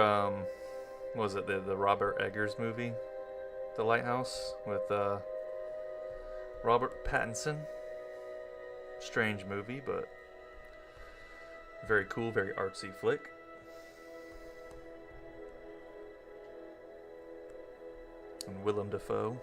what was it, the Robert Eggers movie, The Lighthouse, with Robert Pattinson. Strange movie, but very cool, very artsy flick. And Willem Dafoe.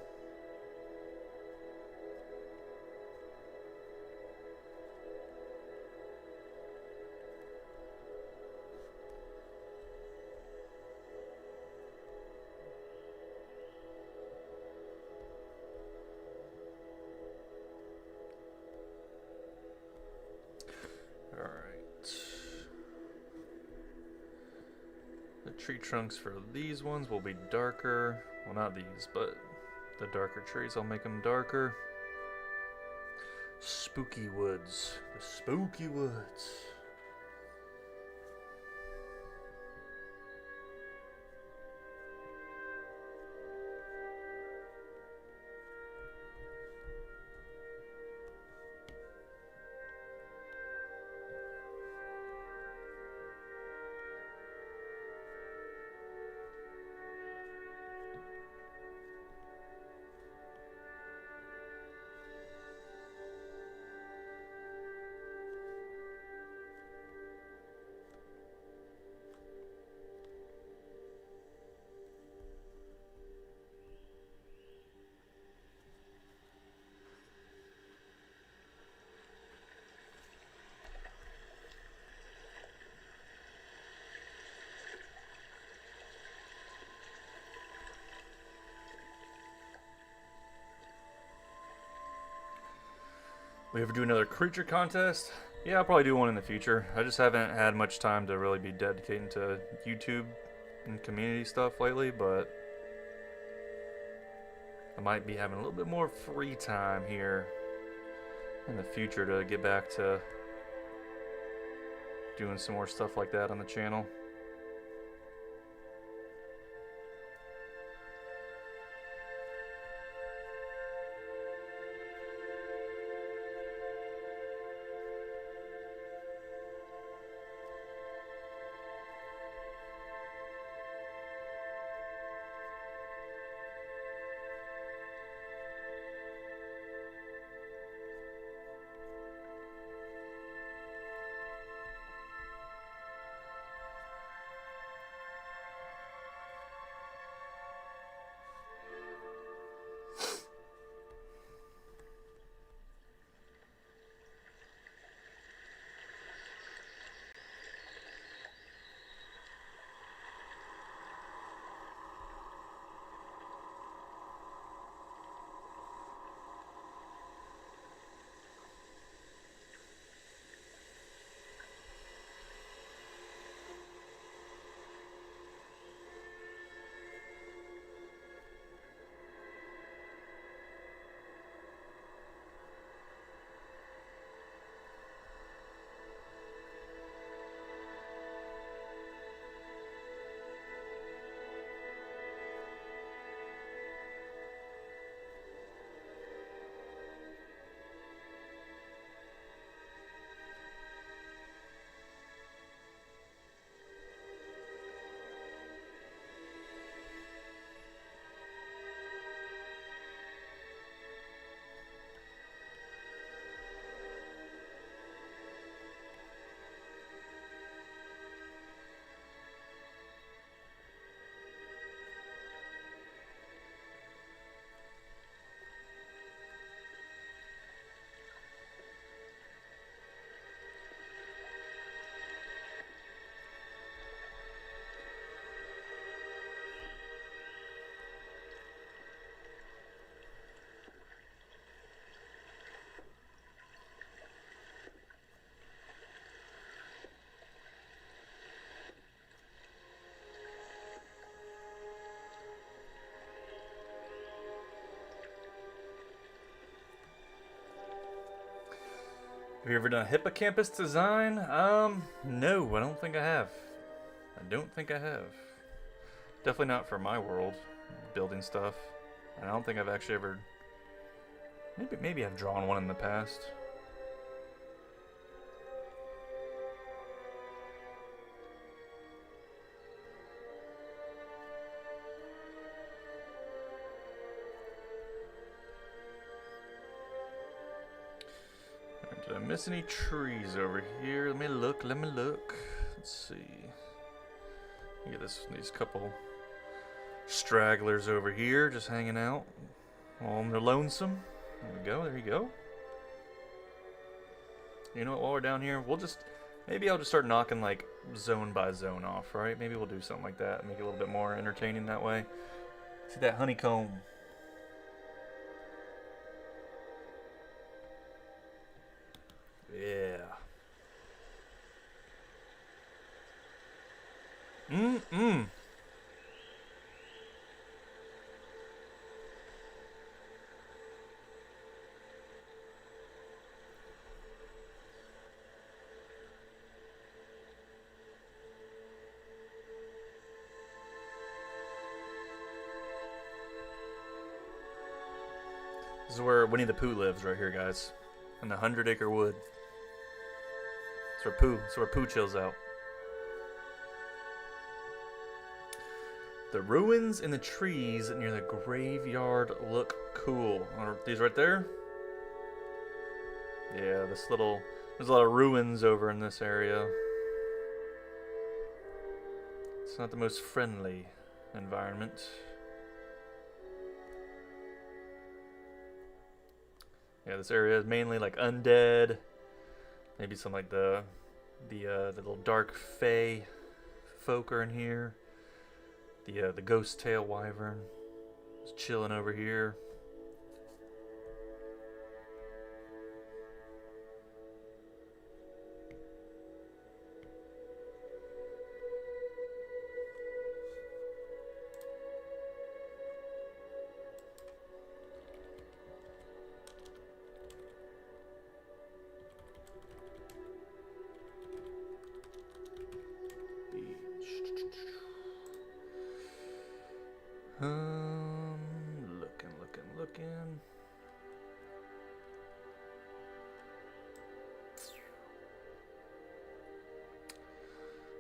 Tree trunks for these ones will be darker. Well, not these, but the darker trees, I'll make them darker. Spooky woods. The spooky woods. We ever do another creature contest? Yeah, I'll probably do one in the future. I just haven't had much time to really be dedicating to YouTube and community stuff lately, but I might be having a little bit more free time here in the future to get back to doing some more stuff like that on the channel. Have you ever done a hippocampus design? No, I don't think I have. I don't think I have. Definitely not for my world, building stuff. And I don't think I've actually ever... Maybe I've drawn one in the past. Did I miss any trees over here? Let me look, Let's see. Get these couple stragglers over here just hanging out while they're lonesome. There you go. You know what, while we're down here, maybe I'll just start knocking like zone by zone off, right? Maybe we'll do something like that, make it a little bit more entertaining that way. See that honeycomb? Yeah. This is where Winnie the Pooh lives right here, guys. In the 100-acre wood. It's where Pooh chills out. The ruins in the trees near the graveyard look cool. These right there? Yeah, there's a lot of ruins over in this area. It's not the most friendly environment. Yeah, this area is mainly like undead. Maybe some like the little dark fae folk are in here. The ghost tail wyvern is chilling over here. Looking.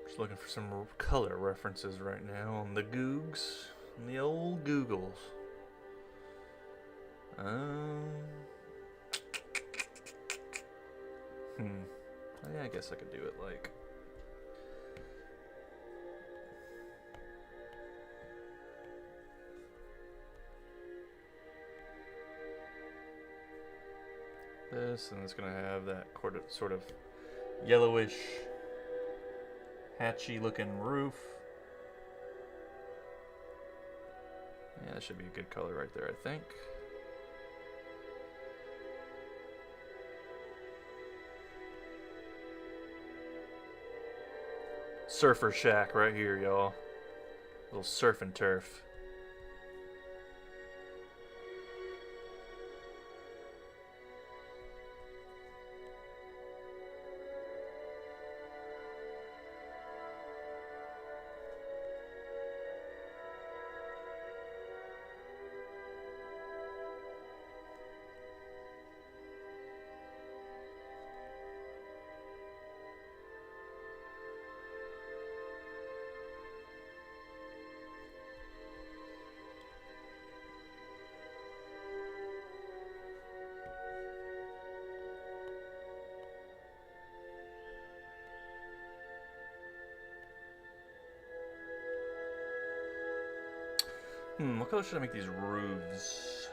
Just looking for some color references right now on the Googs, on the old Googles. Yeah, I guess I could do it like. This, and it's gonna have that sort of yellowish, hatchy looking roof. Yeah, that should be a good color right there, I think. Surfer shack right here, y'all. Little surf and turf. What color should I make these roofs?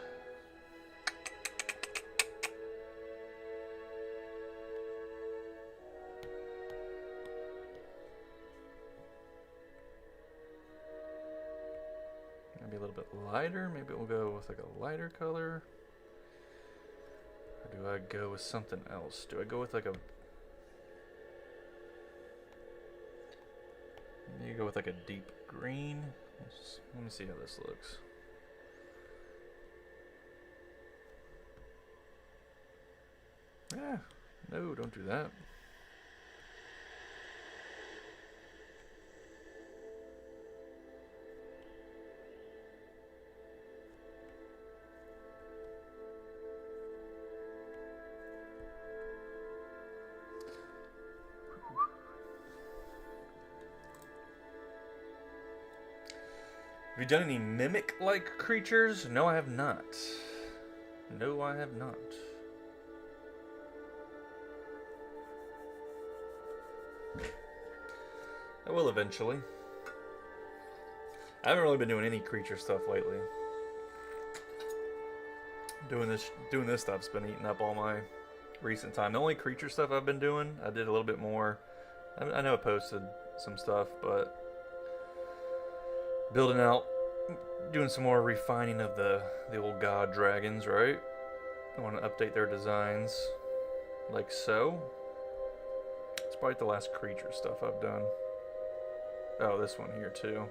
Maybe a little bit lighter. Maybe we'll go with like a lighter color. Or do I go with something else? Do I go with like a... Maybe go with like a deep green. Let me see how this looks. Yeah, No, don't do that. Have you done any mimic-like creatures? No, I have not. No, I have not. I will eventually. I haven't really been doing any creature stuff lately. Doing this stuff's been eating up all my recent time. The only creature stuff I've been doing, I did a little bit more. I know I posted some stuff, but building out, doing some more refining of the old god dragons, right? I want to update their designs, like so. It's probably the last creature stuff I've done. Oh, this one here too.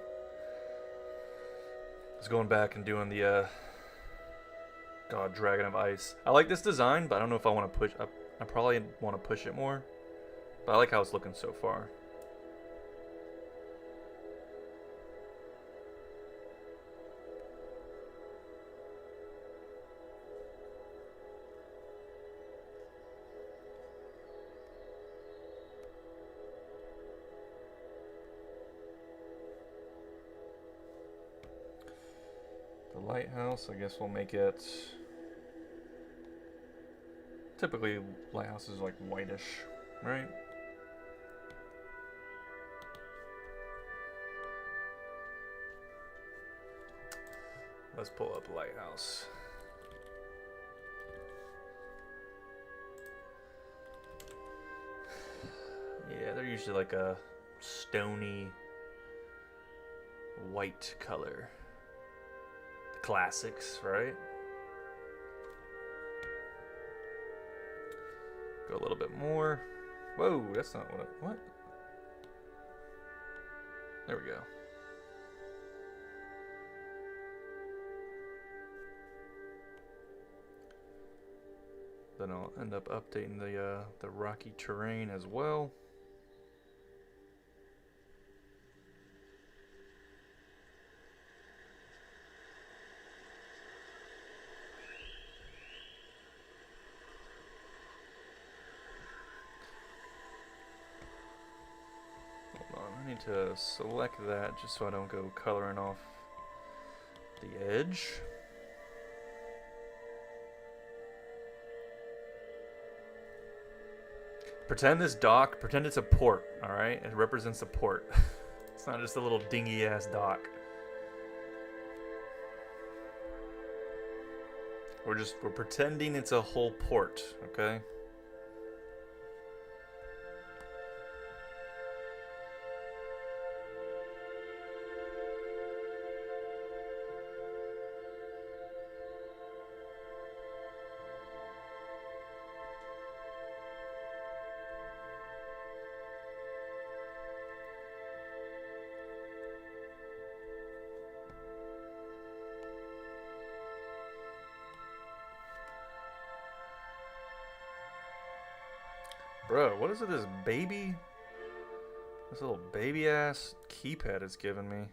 I was going back and doing the God Dragon of Ice. I like this design, but I don't know if I want to push. I probably want to push it more. But I like how it's looking so far. The lighthouse, I guess we'll make it. Typically, lighthouse is like whitish, right? Let's pull up lighthouse. Yeah, they're usually like a stony white color. The classics, right? Go a little bit more. Whoa, that's not what? There we go. Then I'll end up updating the rocky terrain as well. Hold on, I need to select that just so I don't go coloring off the edge. Pretend this dock, pretend it's a port, alright? It represents a port. It's not just a little dingy ass dock. We're pretending it's a whole port, okay? Bro, what is it this baby? This little baby ass keypad it's giving me.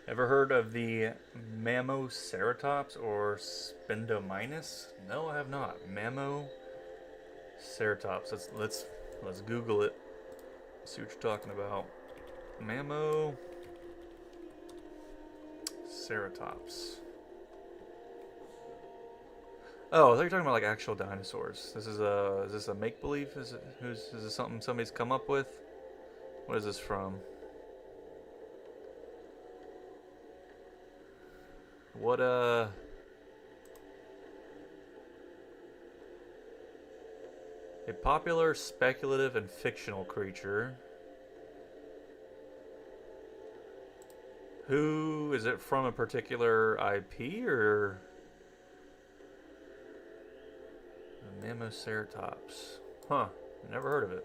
Ever heard of the Mammoceratops or Spendominus? No, I have not. Mammoceratops. Let's Google it. See what you're talking about. Mammoceratops. Oh, I thought you were talking about like actual dinosaurs. Is this a make believe? Is this something somebody's come up with? What is this from? What a popular speculative and fictional creature. Who is it from? A particular IP or the Mammoceratops? Huh? Never heard of it.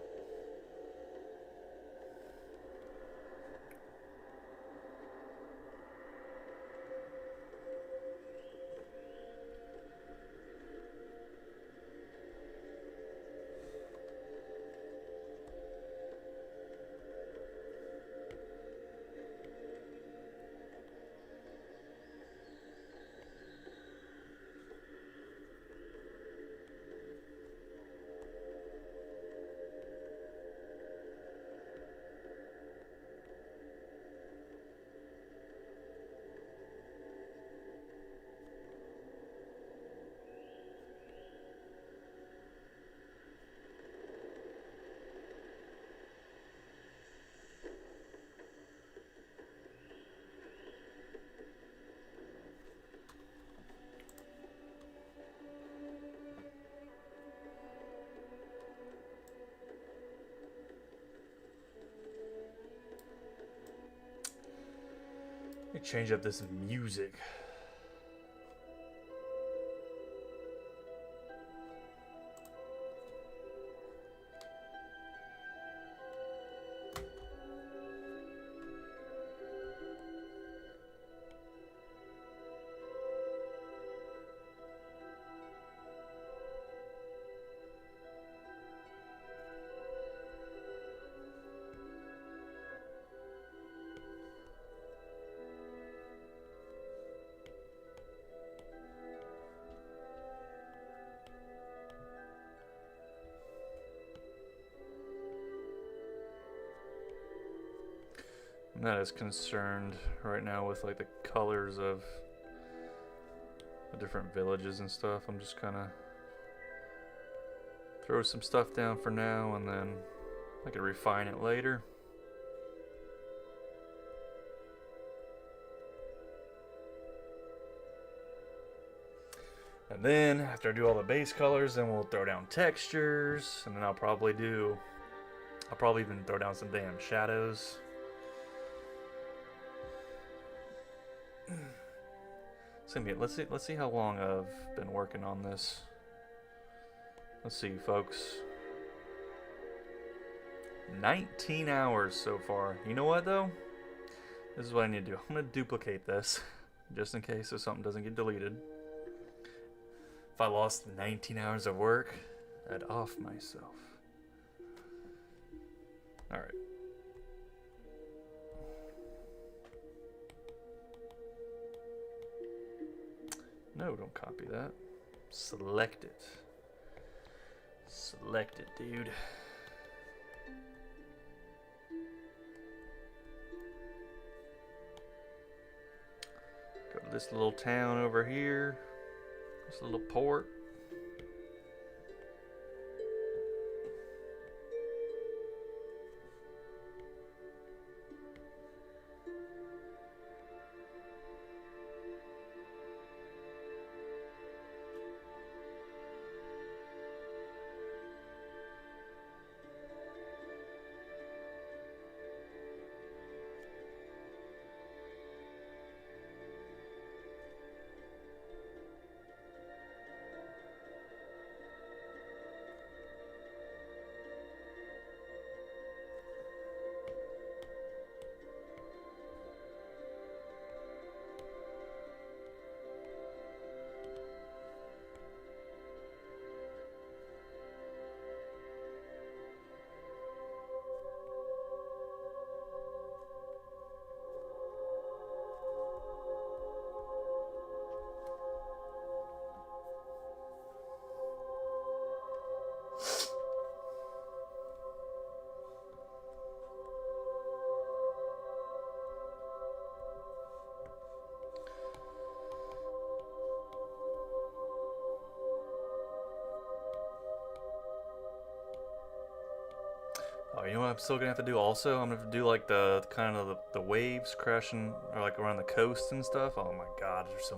Let me change up this music. I'm not as concerned right now with like the colors of the different villages and stuff. I'm just kind of throw some stuff down for now and then I can refine it later. And then after I do all the base colors, then we'll throw down textures, and then I'll probably even throw down some damn shadows. Let's see how long I've been working on this. Let's see, folks. 19 hours so far. You know what though? This is what I need to do. I'm gonna duplicate this just in case so something doesn't get deleted. If I lost 19 hours of work, I'd off myself. Alright. No, don't copy that. Select it. Select it, dude. Go to this little town over here. This little port. Oh, you know what I'm still gonna have to do also? I'm gonna have to do like the kind of the waves crashing or like around the coast and stuff. Oh my god, there's so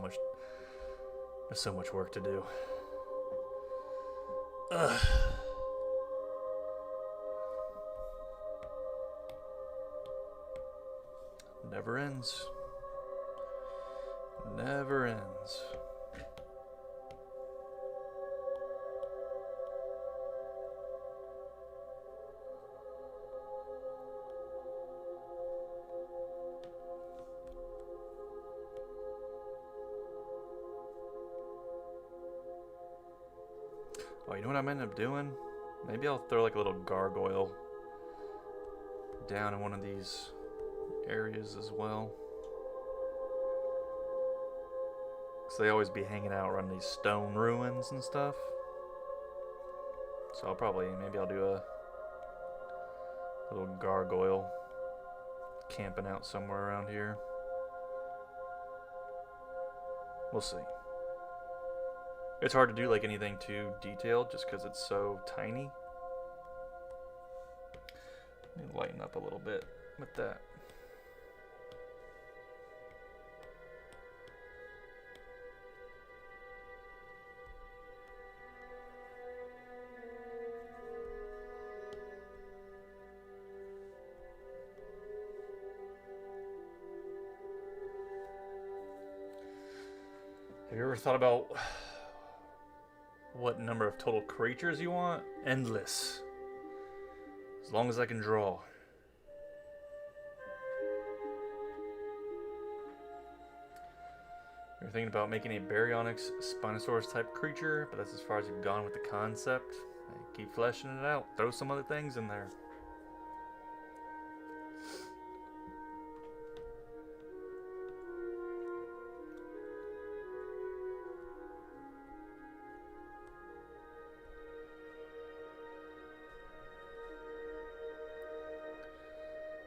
much work to do. Ugh. Never ends. Never ends. Oh, you know what I might end up doing? Maybe I'll throw like a little gargoyle down in one of these areas as well. Because they always be hanging out around these stone ruins and stuff. So maybe I'll do a little gargoyle camping out somewhere around here. We'll see. It's hard to do like anything too detailed just because it's so tiny. Let me lighten up a little bit with that. Have you ever thought about what number of total creatures you want? Endless. As long as I can draw. You're thinking about making a Baryonyx Spinosaurus type creature, but that's as far as you've gone with the concept. Keep fleshing it out. Throw some other things in there.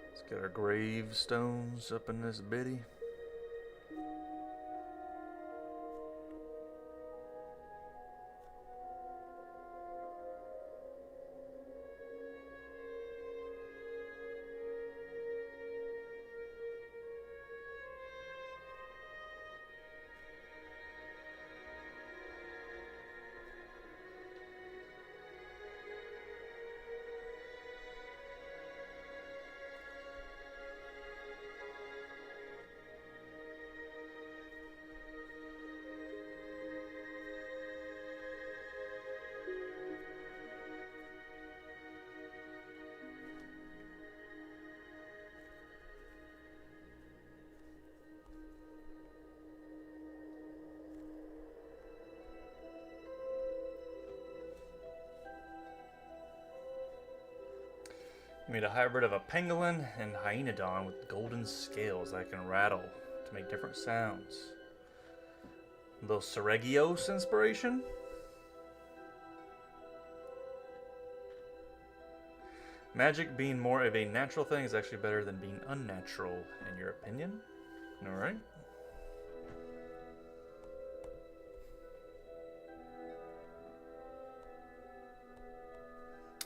Let's get our gravestones up in this bitty. Made a hybrid of a pangolin and hyenodon with golden scales that can rattle to make different sounds. A little Seregios inspiration. Magic being more of a natural thing is actually better than being unnatural, in your opinion. Alright.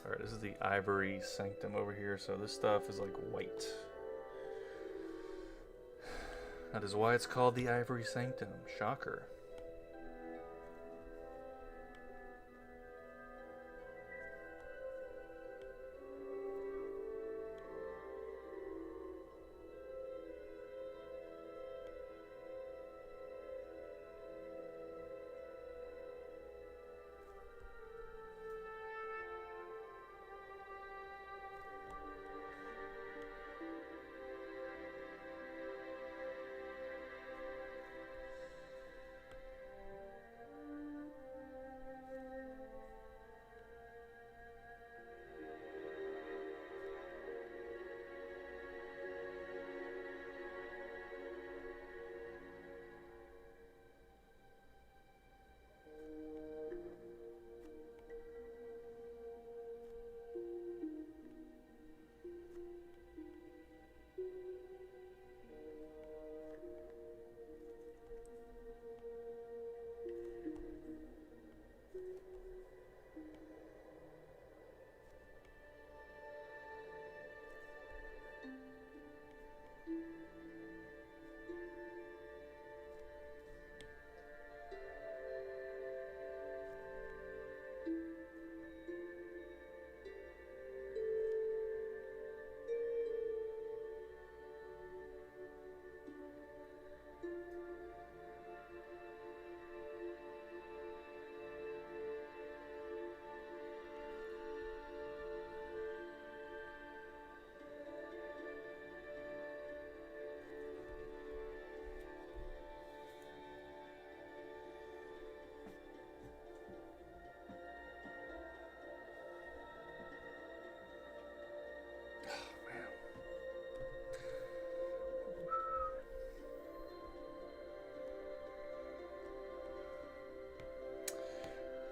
Alright, this is the ivory sanctum over here, so this stuff is like white. That is why it's called the ivory sanctum. Shocker.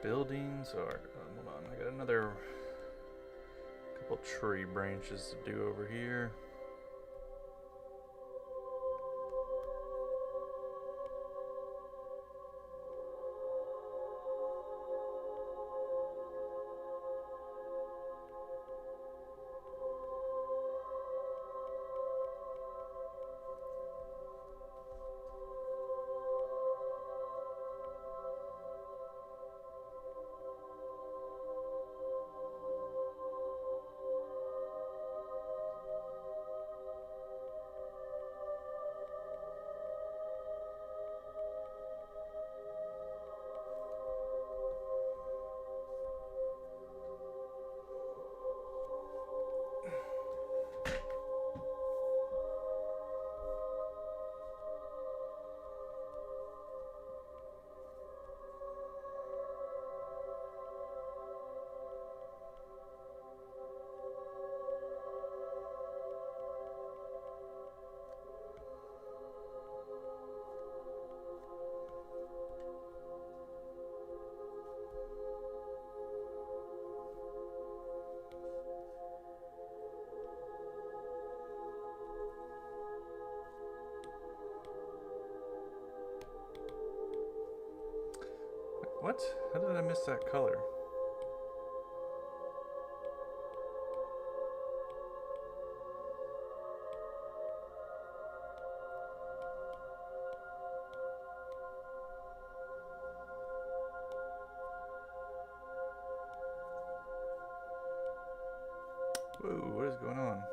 buildings, or hold on, I got another couple tree branches to do over here. What? How did I miss that color? Whoa, what is going on?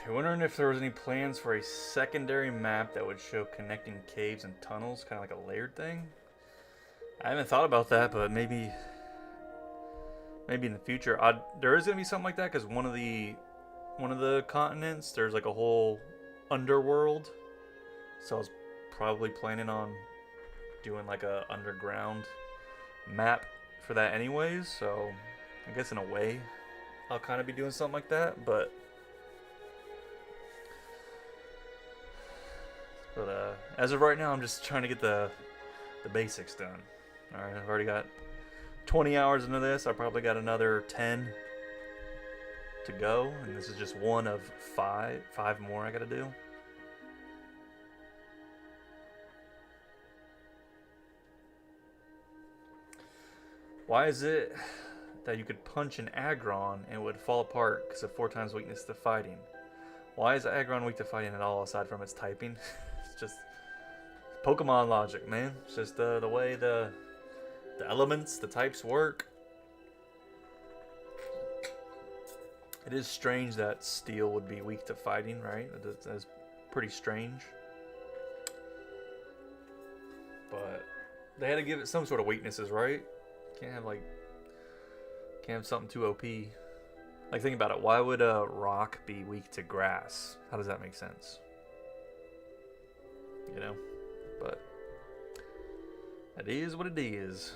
You're wondering if there was any plans for a secondary map that would show connecting caves and tunnels, kind of like a layered thing? I haven't thought about that, but maybe in the future. There is gonna be something like that because one of the continents there's like a whole underworld, so I was probably planning on doing like a underground map for that anyways. So I guess in a way I'll kind of be doing something like that, but as of right now, I'm just trying to get the basics done. All right, I've already got 20 hours into this. I probably got another 10 to go, and this is just one of five more I gotta do. Why is it that you could punch an Aggron and it would fall apart because of 4 times weakness to fighting? Why is Aggron weak to fighting at all aside from its typing? It's just Pokemon logic, man. It's just the way the elements, the types work. It is strange that Steel would be weak to fighting, right? That's pretty strange. But they had to give it some sort of weaknesses, right? Can't have something too OP. Like, think about it. Why would a rock be weak to grass? How does that make sense? You know? But that is what it is.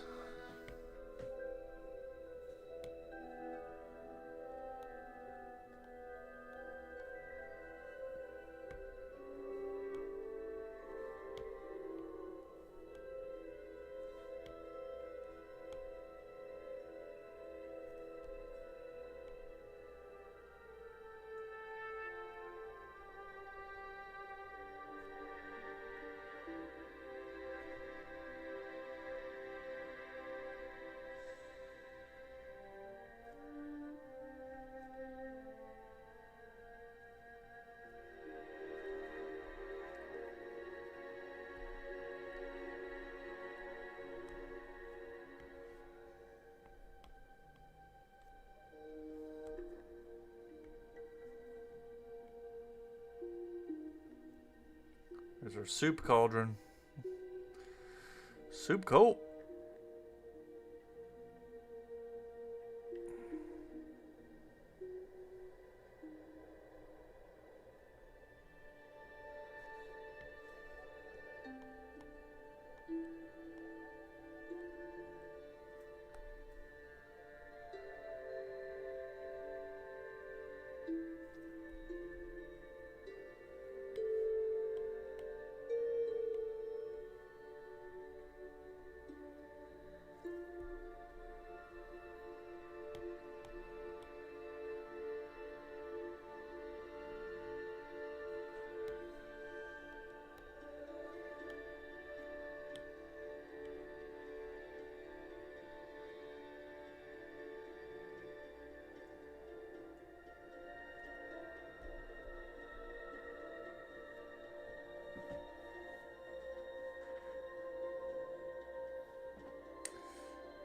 There's our soup cauldron. Soup cold.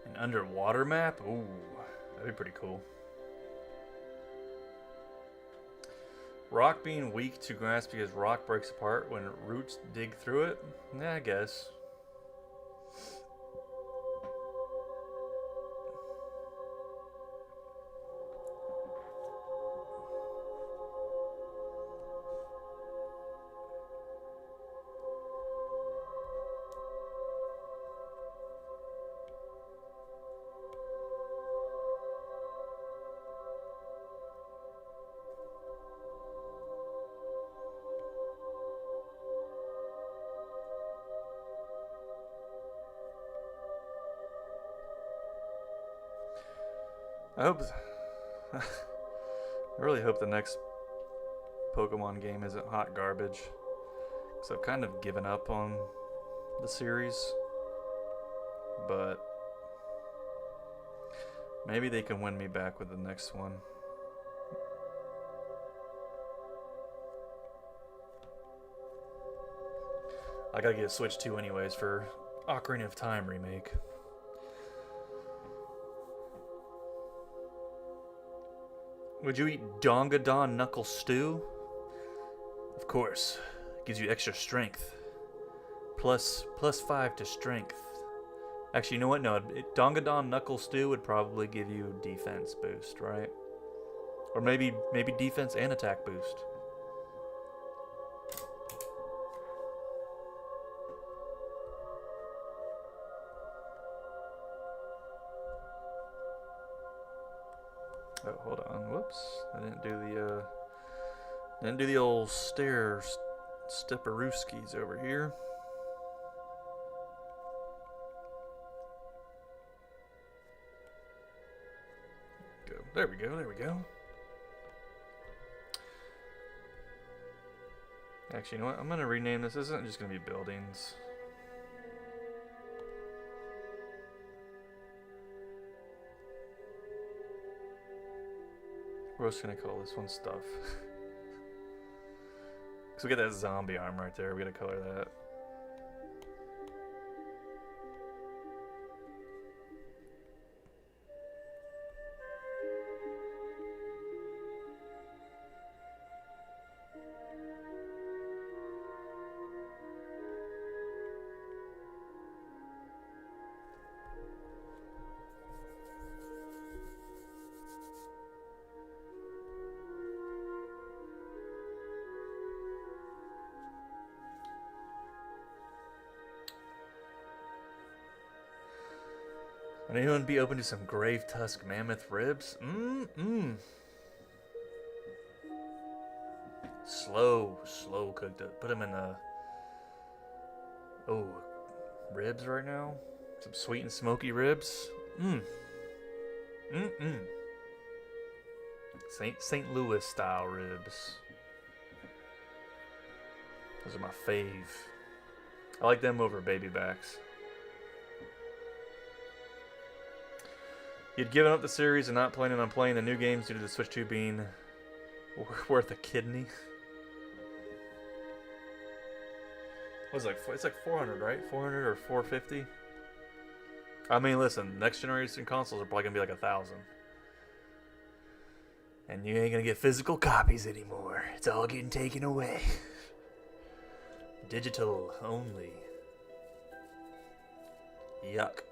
An underwater map? Ooh, that'd be pretty cool. Rock being weak to grass because rock breaks apart when roots dig through it? Yeah, I guess. I hope... I really hope the next Pokemon game isn't hot garbage. Because I've kind of given up on the series. But... maybe they can win me back with the next one. I gotta get a Switch 2 anyways for Ocarina of Time remake. Would you eat Dongadon Knuckle Stew? Of course. Gives you extra strength. Plus 5 to strength. Actually, you know what? No, Dongadon Knuckle Stew would probably give you defense boost, right? Or maybe defense and attack boost. Oh, hold on. Whoops. I didn't do the old stepperooskies over here. There we go. Actually, you know what? I'm gonna rename this. This isn't just gonna be buildings. We're just gonna call this one stuff. Cause we got that zombie arm right there. We gotta color that. Would anyone be open to some grave tusk mammoth ribs? Slow cooked up. Put them in the... Oh, ribs right now? Some sweet and smoky ribs? St. Louis style ribs. Those are my fave. I like them over baby backs. He had given up the series and not planning on playing the new games due to the Switch 2 being worth a kidney. What was it, it's like 400, right? 400 or 450? I mean, listen, next generation consoles are probably going to be like 1,000. And you ain't going to get physical copies anymore. It's all getting taken away. Digital only. Yuck.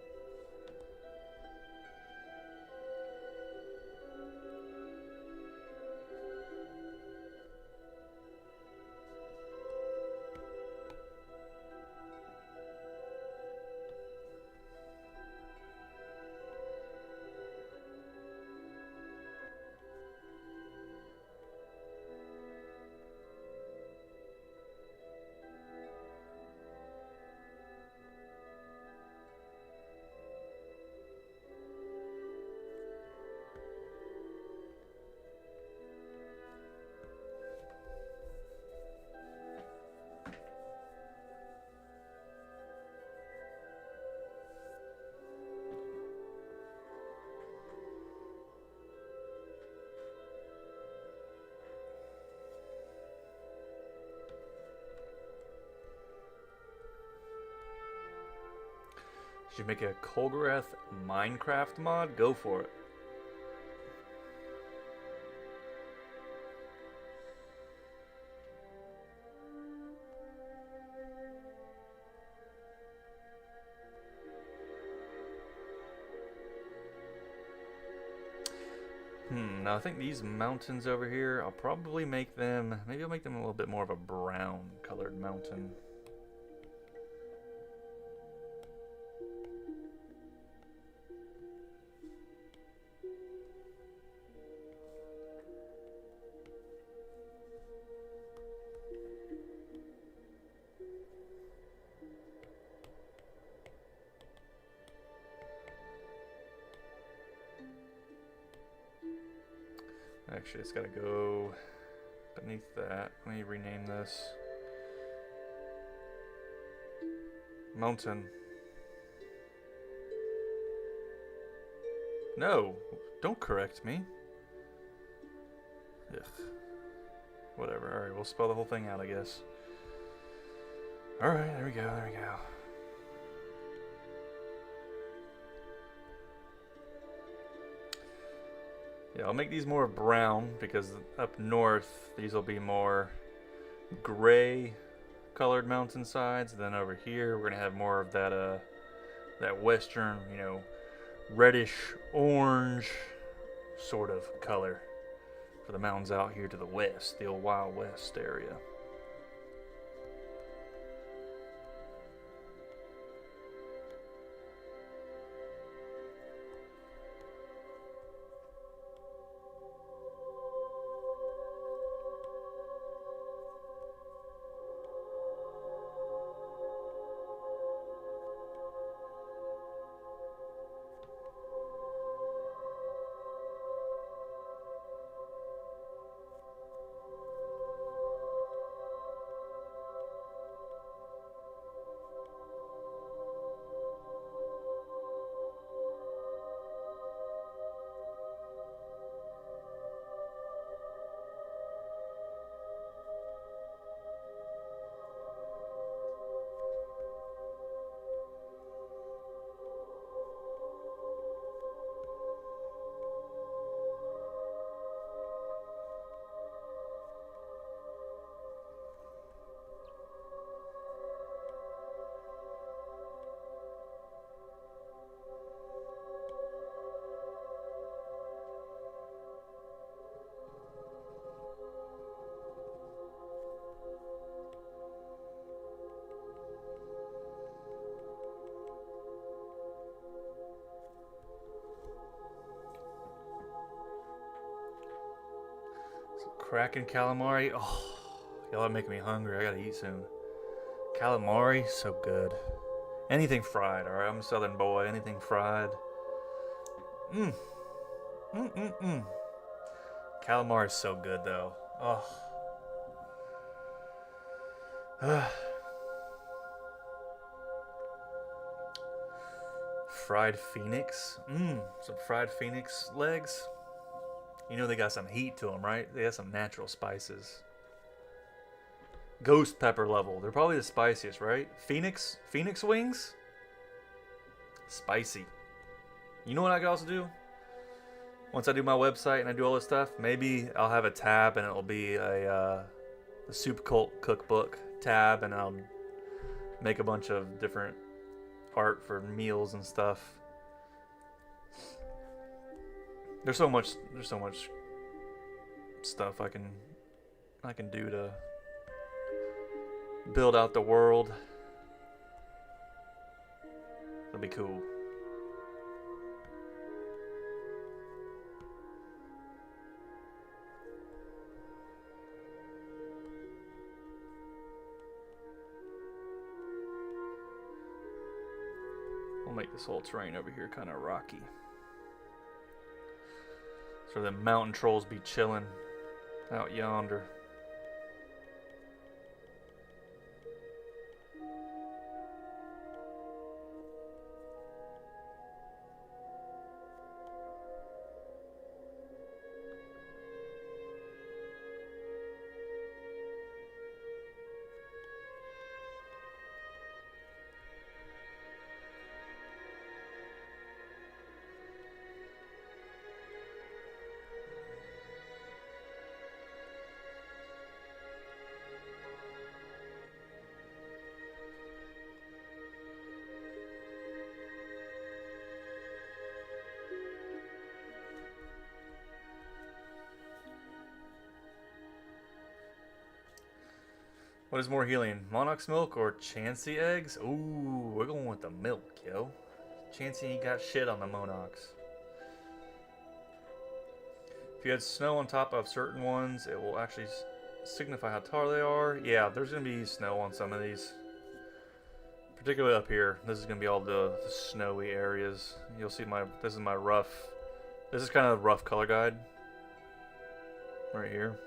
Should make a Kolgarath Minecraft mod? Go for it. Now I think these mountains over here, I'll probably make them, maybe I'll make them a little bit more of a brown colored mountain. Actually, it's got to go beneath that. Let me rename this. Mountain. No, don't correct me. Ugh. Whatever. Alright, we'll spell the whole thing out, I guess. Alright, there we go, there we go. Yeah, I'll make these more brown because up north these will be more gray colored mountainsides. Then over here we're gonna have more of that that western, you know, reddish orange sort of color for the mountains out here to the west, the old Wild West area. Kraken calamari. Oh, y'all are making me hungry. I gotta eat soon. Calamari, so good. Anything fried, alright? I'm a southern boy. Anything fried. Calamari is so good, though. Oh. Fried phoenix. Some fried phoenix legs. You know they got some heat to them, right? They got some natural spices. Ghost pepper level. They're probably the spiciest, right? Phoenix wings? Spicy. You know what I can also do? Once I do my website and I do all this stuff, maybe I'll have a tab and it'll be the Soup Cult cookbook tab and I'll make a bunch of different art for meals and stuff. There's so much stuff I can do to build out the world. It'll be cool. We'll make this whole terrain over here kind of rocky, so the mountain trolls be chilling out yonder. What is more healing, Monarch's milk or Chansey eggs? Ooh, we're going with the milk, yo. Chansey ain't got shit on the Monarchs. If you had snow on top of certain ones, it will actually signify how tall they are. Yeah, there's going to be snow on some of these. Particularly up here. This is going to be all the snowy areas. You'll see this is my rough, this is kind of a rough color guide. Right here.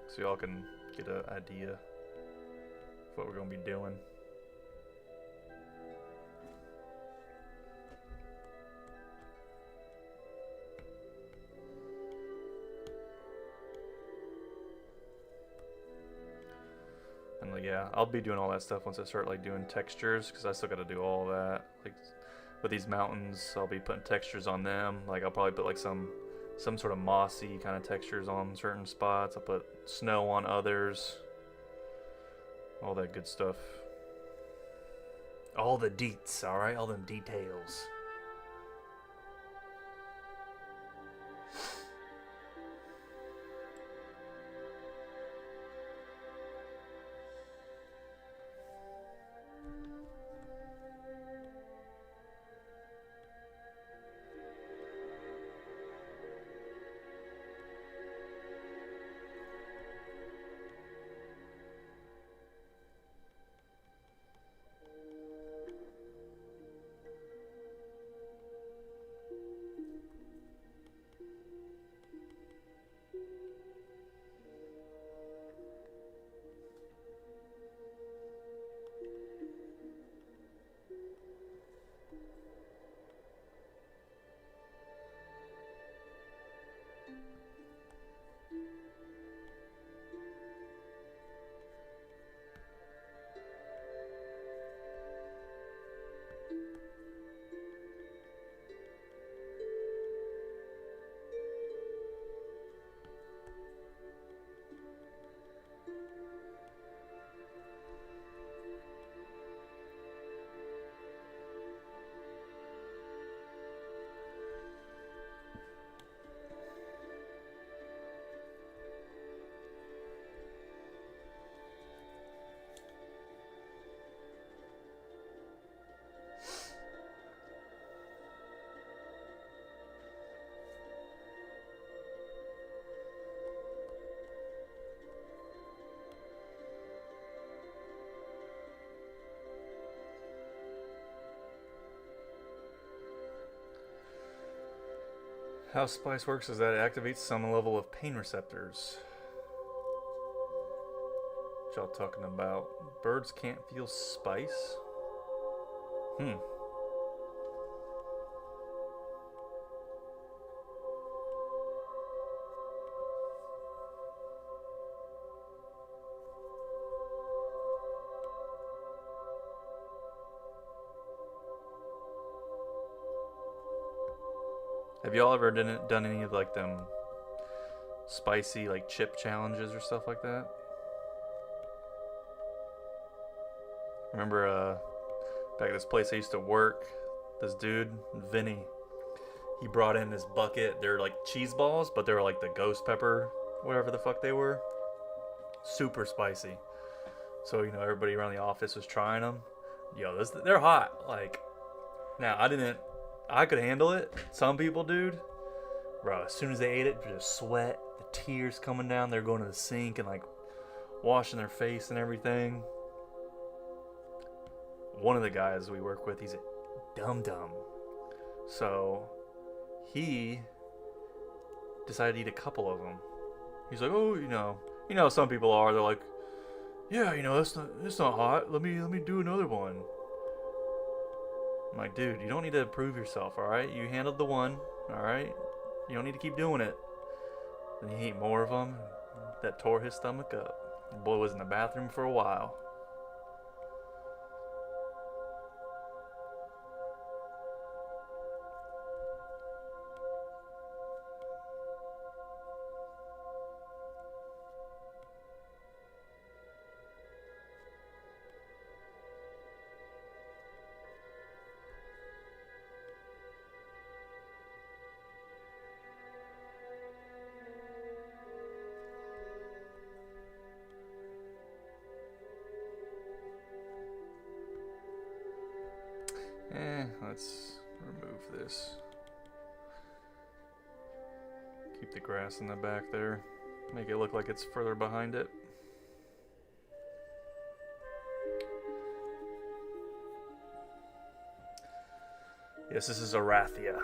So y'all can get an idea of what we're going to be doing. And like, yeah, I'll be doing all that stuff once I start like doing textures, because I still got to do all that. Like with these mountains, I'll be putting textures on them. Like I'll probably put like some sort of mossy kind of textures on certain spots. I'll put snow on others. All that good stuff. All the deets, alright? All them details. How spice works is that it activates some level of pain receptors. What y'all talking about? Birds can't feel spice? Have y'all ever done any of like them spicy like chip challenges or stuff like that? Remember back at this place I used to work, this dude, Vinny, he brought in this bucket. They're like cheese balls, but they were like the ghost pepper, whatever the fuck they were. Super spicy. So, you know, everybody around the office was trying them. Yo, they're hot. Like, now, I could handle it. Some people, dude, bro, as soon as they ate it, just sweat, the tears coming down. They're going to the sink and, like, washing their face and everything. One of the guys we work with, he's a dum-dum. So, he decided to eat a couple of them. He's like, oh, you know how some people are. They're like, yeah, you know, it's not hot. Let me do another one. I'm like, dude, you don't need to prove yourself, all right? You handled the one, all right? You don't need to keep doing it. Then he ate more of them. That tore his stomach up. The boy was in the bathroom for a while. Let's remove this. Keep the grass in the back there. Make it look like it's further behind it. Yes, this is Arathia.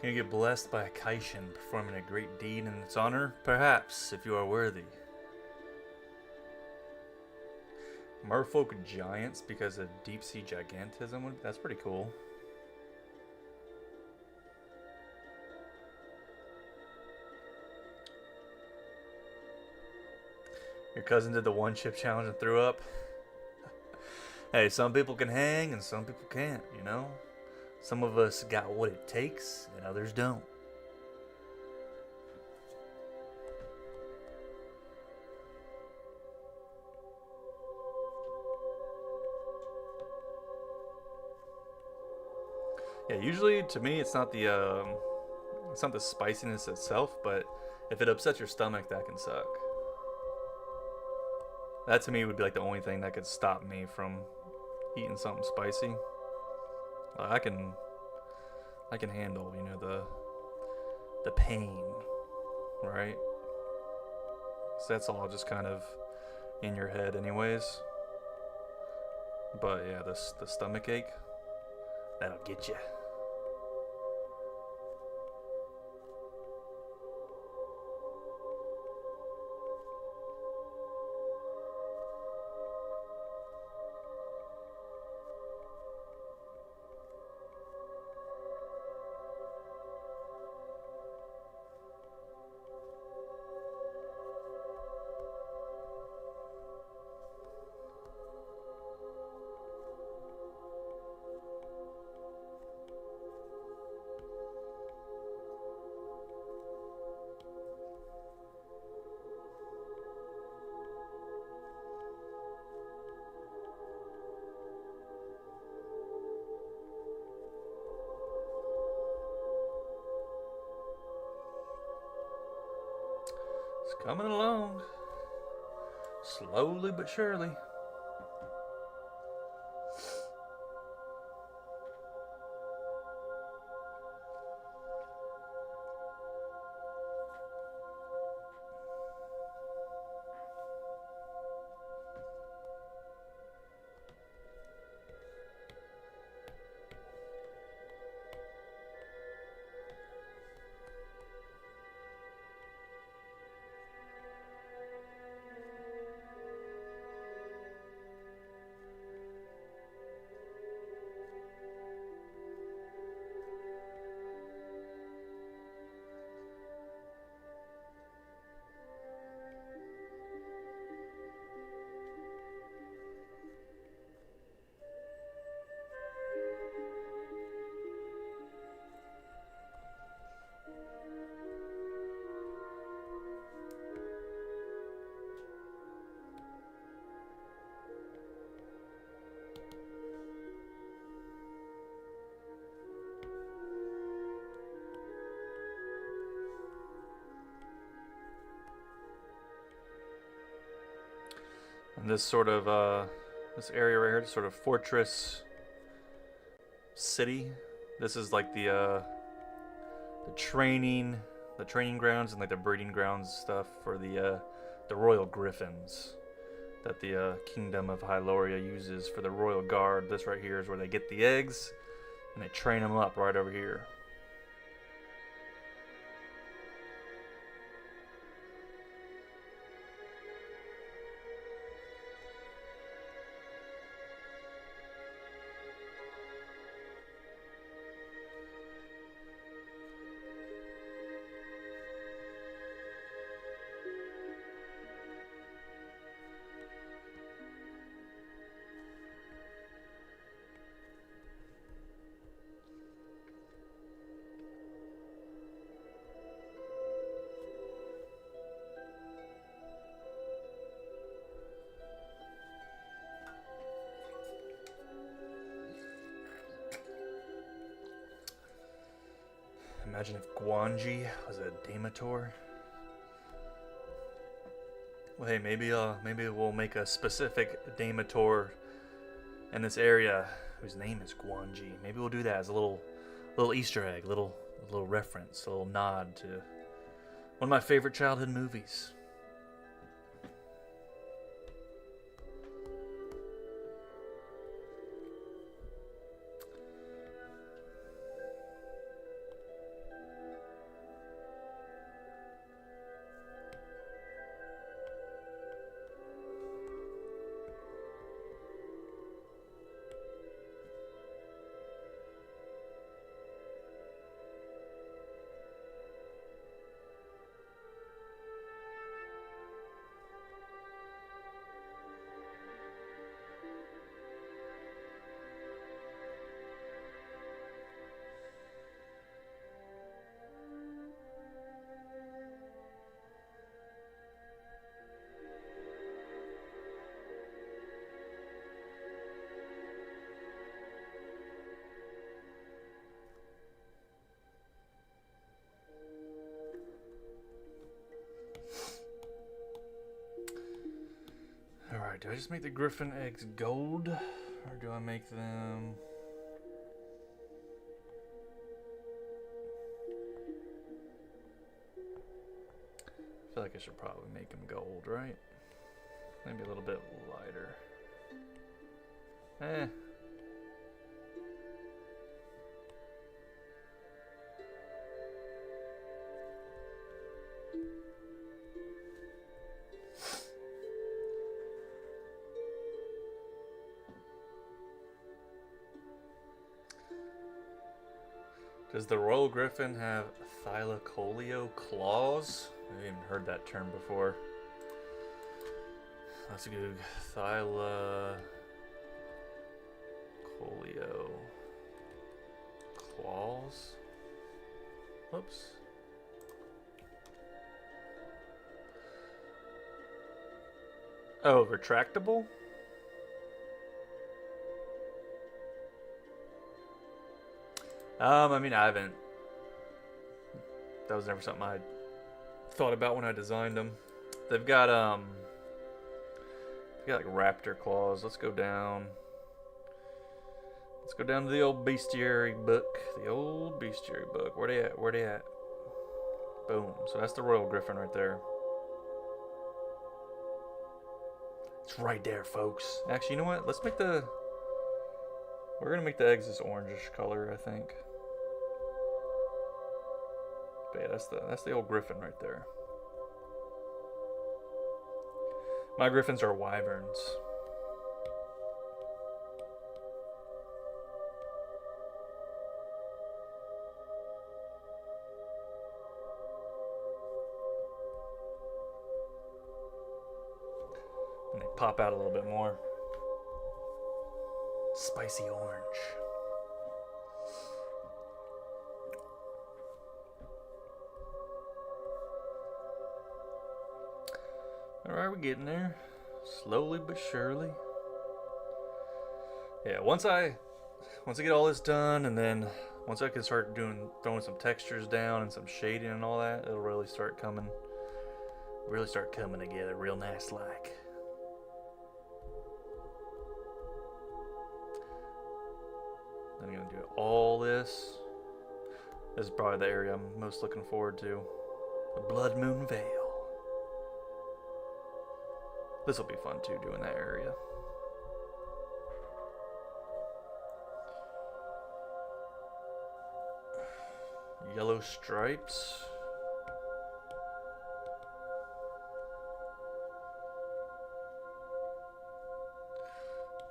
Can you get blessed by a Kaishin performing a great deed in its honor? Perhaps, if you are worthy. Merfolk giants because of deep sea gigantism? That's pretty cool. Your cousin did the one chip challenge and threw up. Hey, some people can hang and some people can't, you know? Some of us got what it takes and others don't. Yeah, usually to me it's not the spiciness itself, but if it upsets your stomach, that can suck. That to me would be like the only thing that could stop me from eating something spicy. I can handle, you know, the pain, right? So that's all just kind of in your head anyways. But yeah, the stomach ache, that'll get you. It's coming along, slowly but surely. And this sort of this area right here, this sort of fortress city. This is like the training grounds and like the breeding grounds stuff for the royal griffins that the kingdom of Hyloria uses for the royal guard. This right here is where they get the eggs and they train them up right over here. Imagine if Guanji was a Damator. Well, hey, maybe we'll make a specific Damator in this area whose name is Guanji. Maybe we'll do that as a little Easter egg, little reference, a little nod to one of my favorite childhood movies. Alright, do I just make the griffin eggs gold? Or do I make them... I feel like I should probably make them gold, right? Maybe a little bit lighter. Eh. Does the royal griffin have thylacoleo claws? I haven't even heard that term before. Let's go thylacoleo claws. Whoops. Oh, retractable? I mean, I haven't. That was never something I thought about when I designed them. They've got like raptor claws. Let's go down. Let's go down to the old bestiary book. The old bestiary book. Where they at? Where they at? Boom. So that's the royal griffin right there. It's right there, folks. Actually, you know what? Let's make the... We're going to make the eggs this orangish color, I think. But yeah, that's the old griffin right there. My griffins are wyverns. And they pop out a little bit more. Spicy orange. Alright, we're getting there. Slowly but surely. Yeah, once I get all this done, and then once I can start throwing some textures down and some shading and all that, it'll really start coming together real nice like. I'm gonna do all this. This is probably the area I'm most looking forward to. The Blood Moon Vale. This will be fun too, doing that area. Yellow stripes.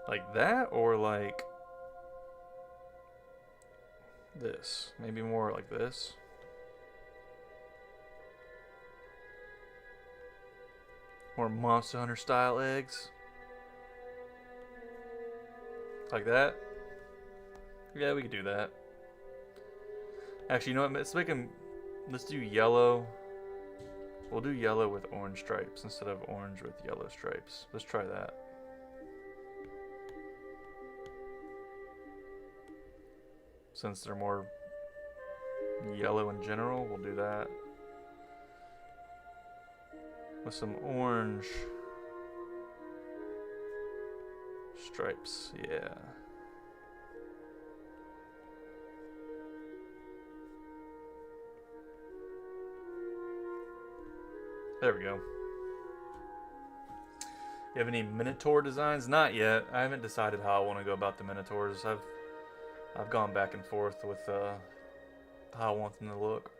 Like that, or like this? Maybe more like this. More Monster Hunter style eggs. Like that. Yeah, we could do that. Actually, you know what? Let's do yellow. We'll do yellow with orange stripes instead of orange with yellow stripes. Let's try that. Since they're more yellow in general, we'll do that. With some orange stripes, yeah. There we go. You have any Minotaur designs? Not yet. I haven't decided how I want to go about the Minotaurs. I've gone back and forth with how I want them to look.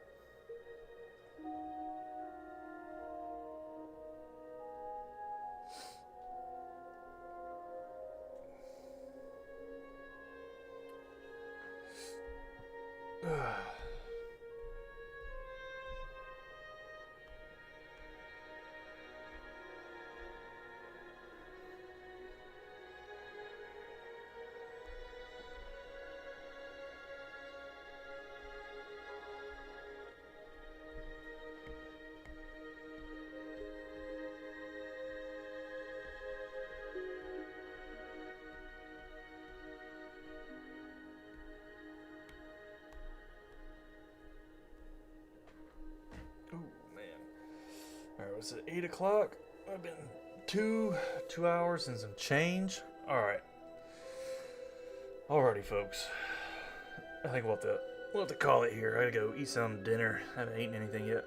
Was it 8 o'clock? I've been 2 hours and some change. All right. Alrighty, folks. I think we'll have to call it here. I gotta go eat some dinner. I haven't eaten anything yet.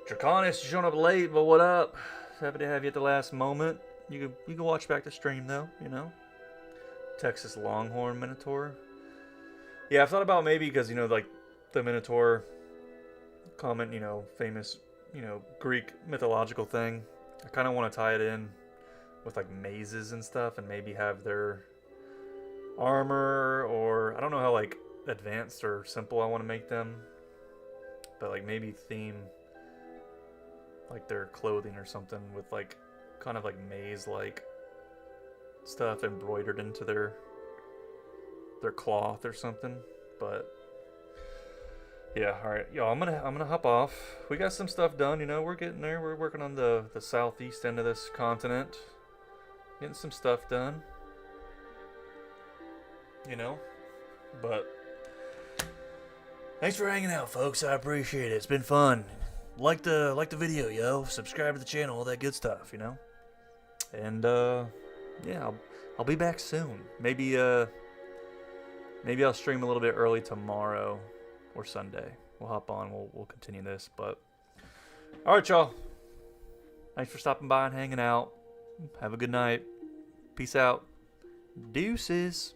Draconis, you showing up late, but what up? Happy to have you at the last moment. You can watch back the stream though, you know. Texas Longhorn Minotaur. Yeah, I've thought about maybe because like the Minotaur comment, famous, Greek mythological thing. I kind of want to tie it in with like mazes and stuff, and maybe have their armor, or I don't know how like advanced or simple I want to make them, but like maybe theme like their clothing or something with like kind of like maze like stuff embroidered into their cloth or something. But yeah, all right, yo, I'm gonna hop off. We got some stuff done, we're getting there. We're working on the southeast end of this continent, getting some stuff done, but thanks for hanging out, folks. I appreciate it. It's been fun. Like the video, yo. Subscribe to the channel, all that good stuff, And yeah, I'll be back soon. Maybe I'll stream a little bit early tomorrow or Sunday. We'll hop on. We'll continue this. But all right, y'all. Thanks for stopping by and hanging out. Have a good night. Peace out. Deuces.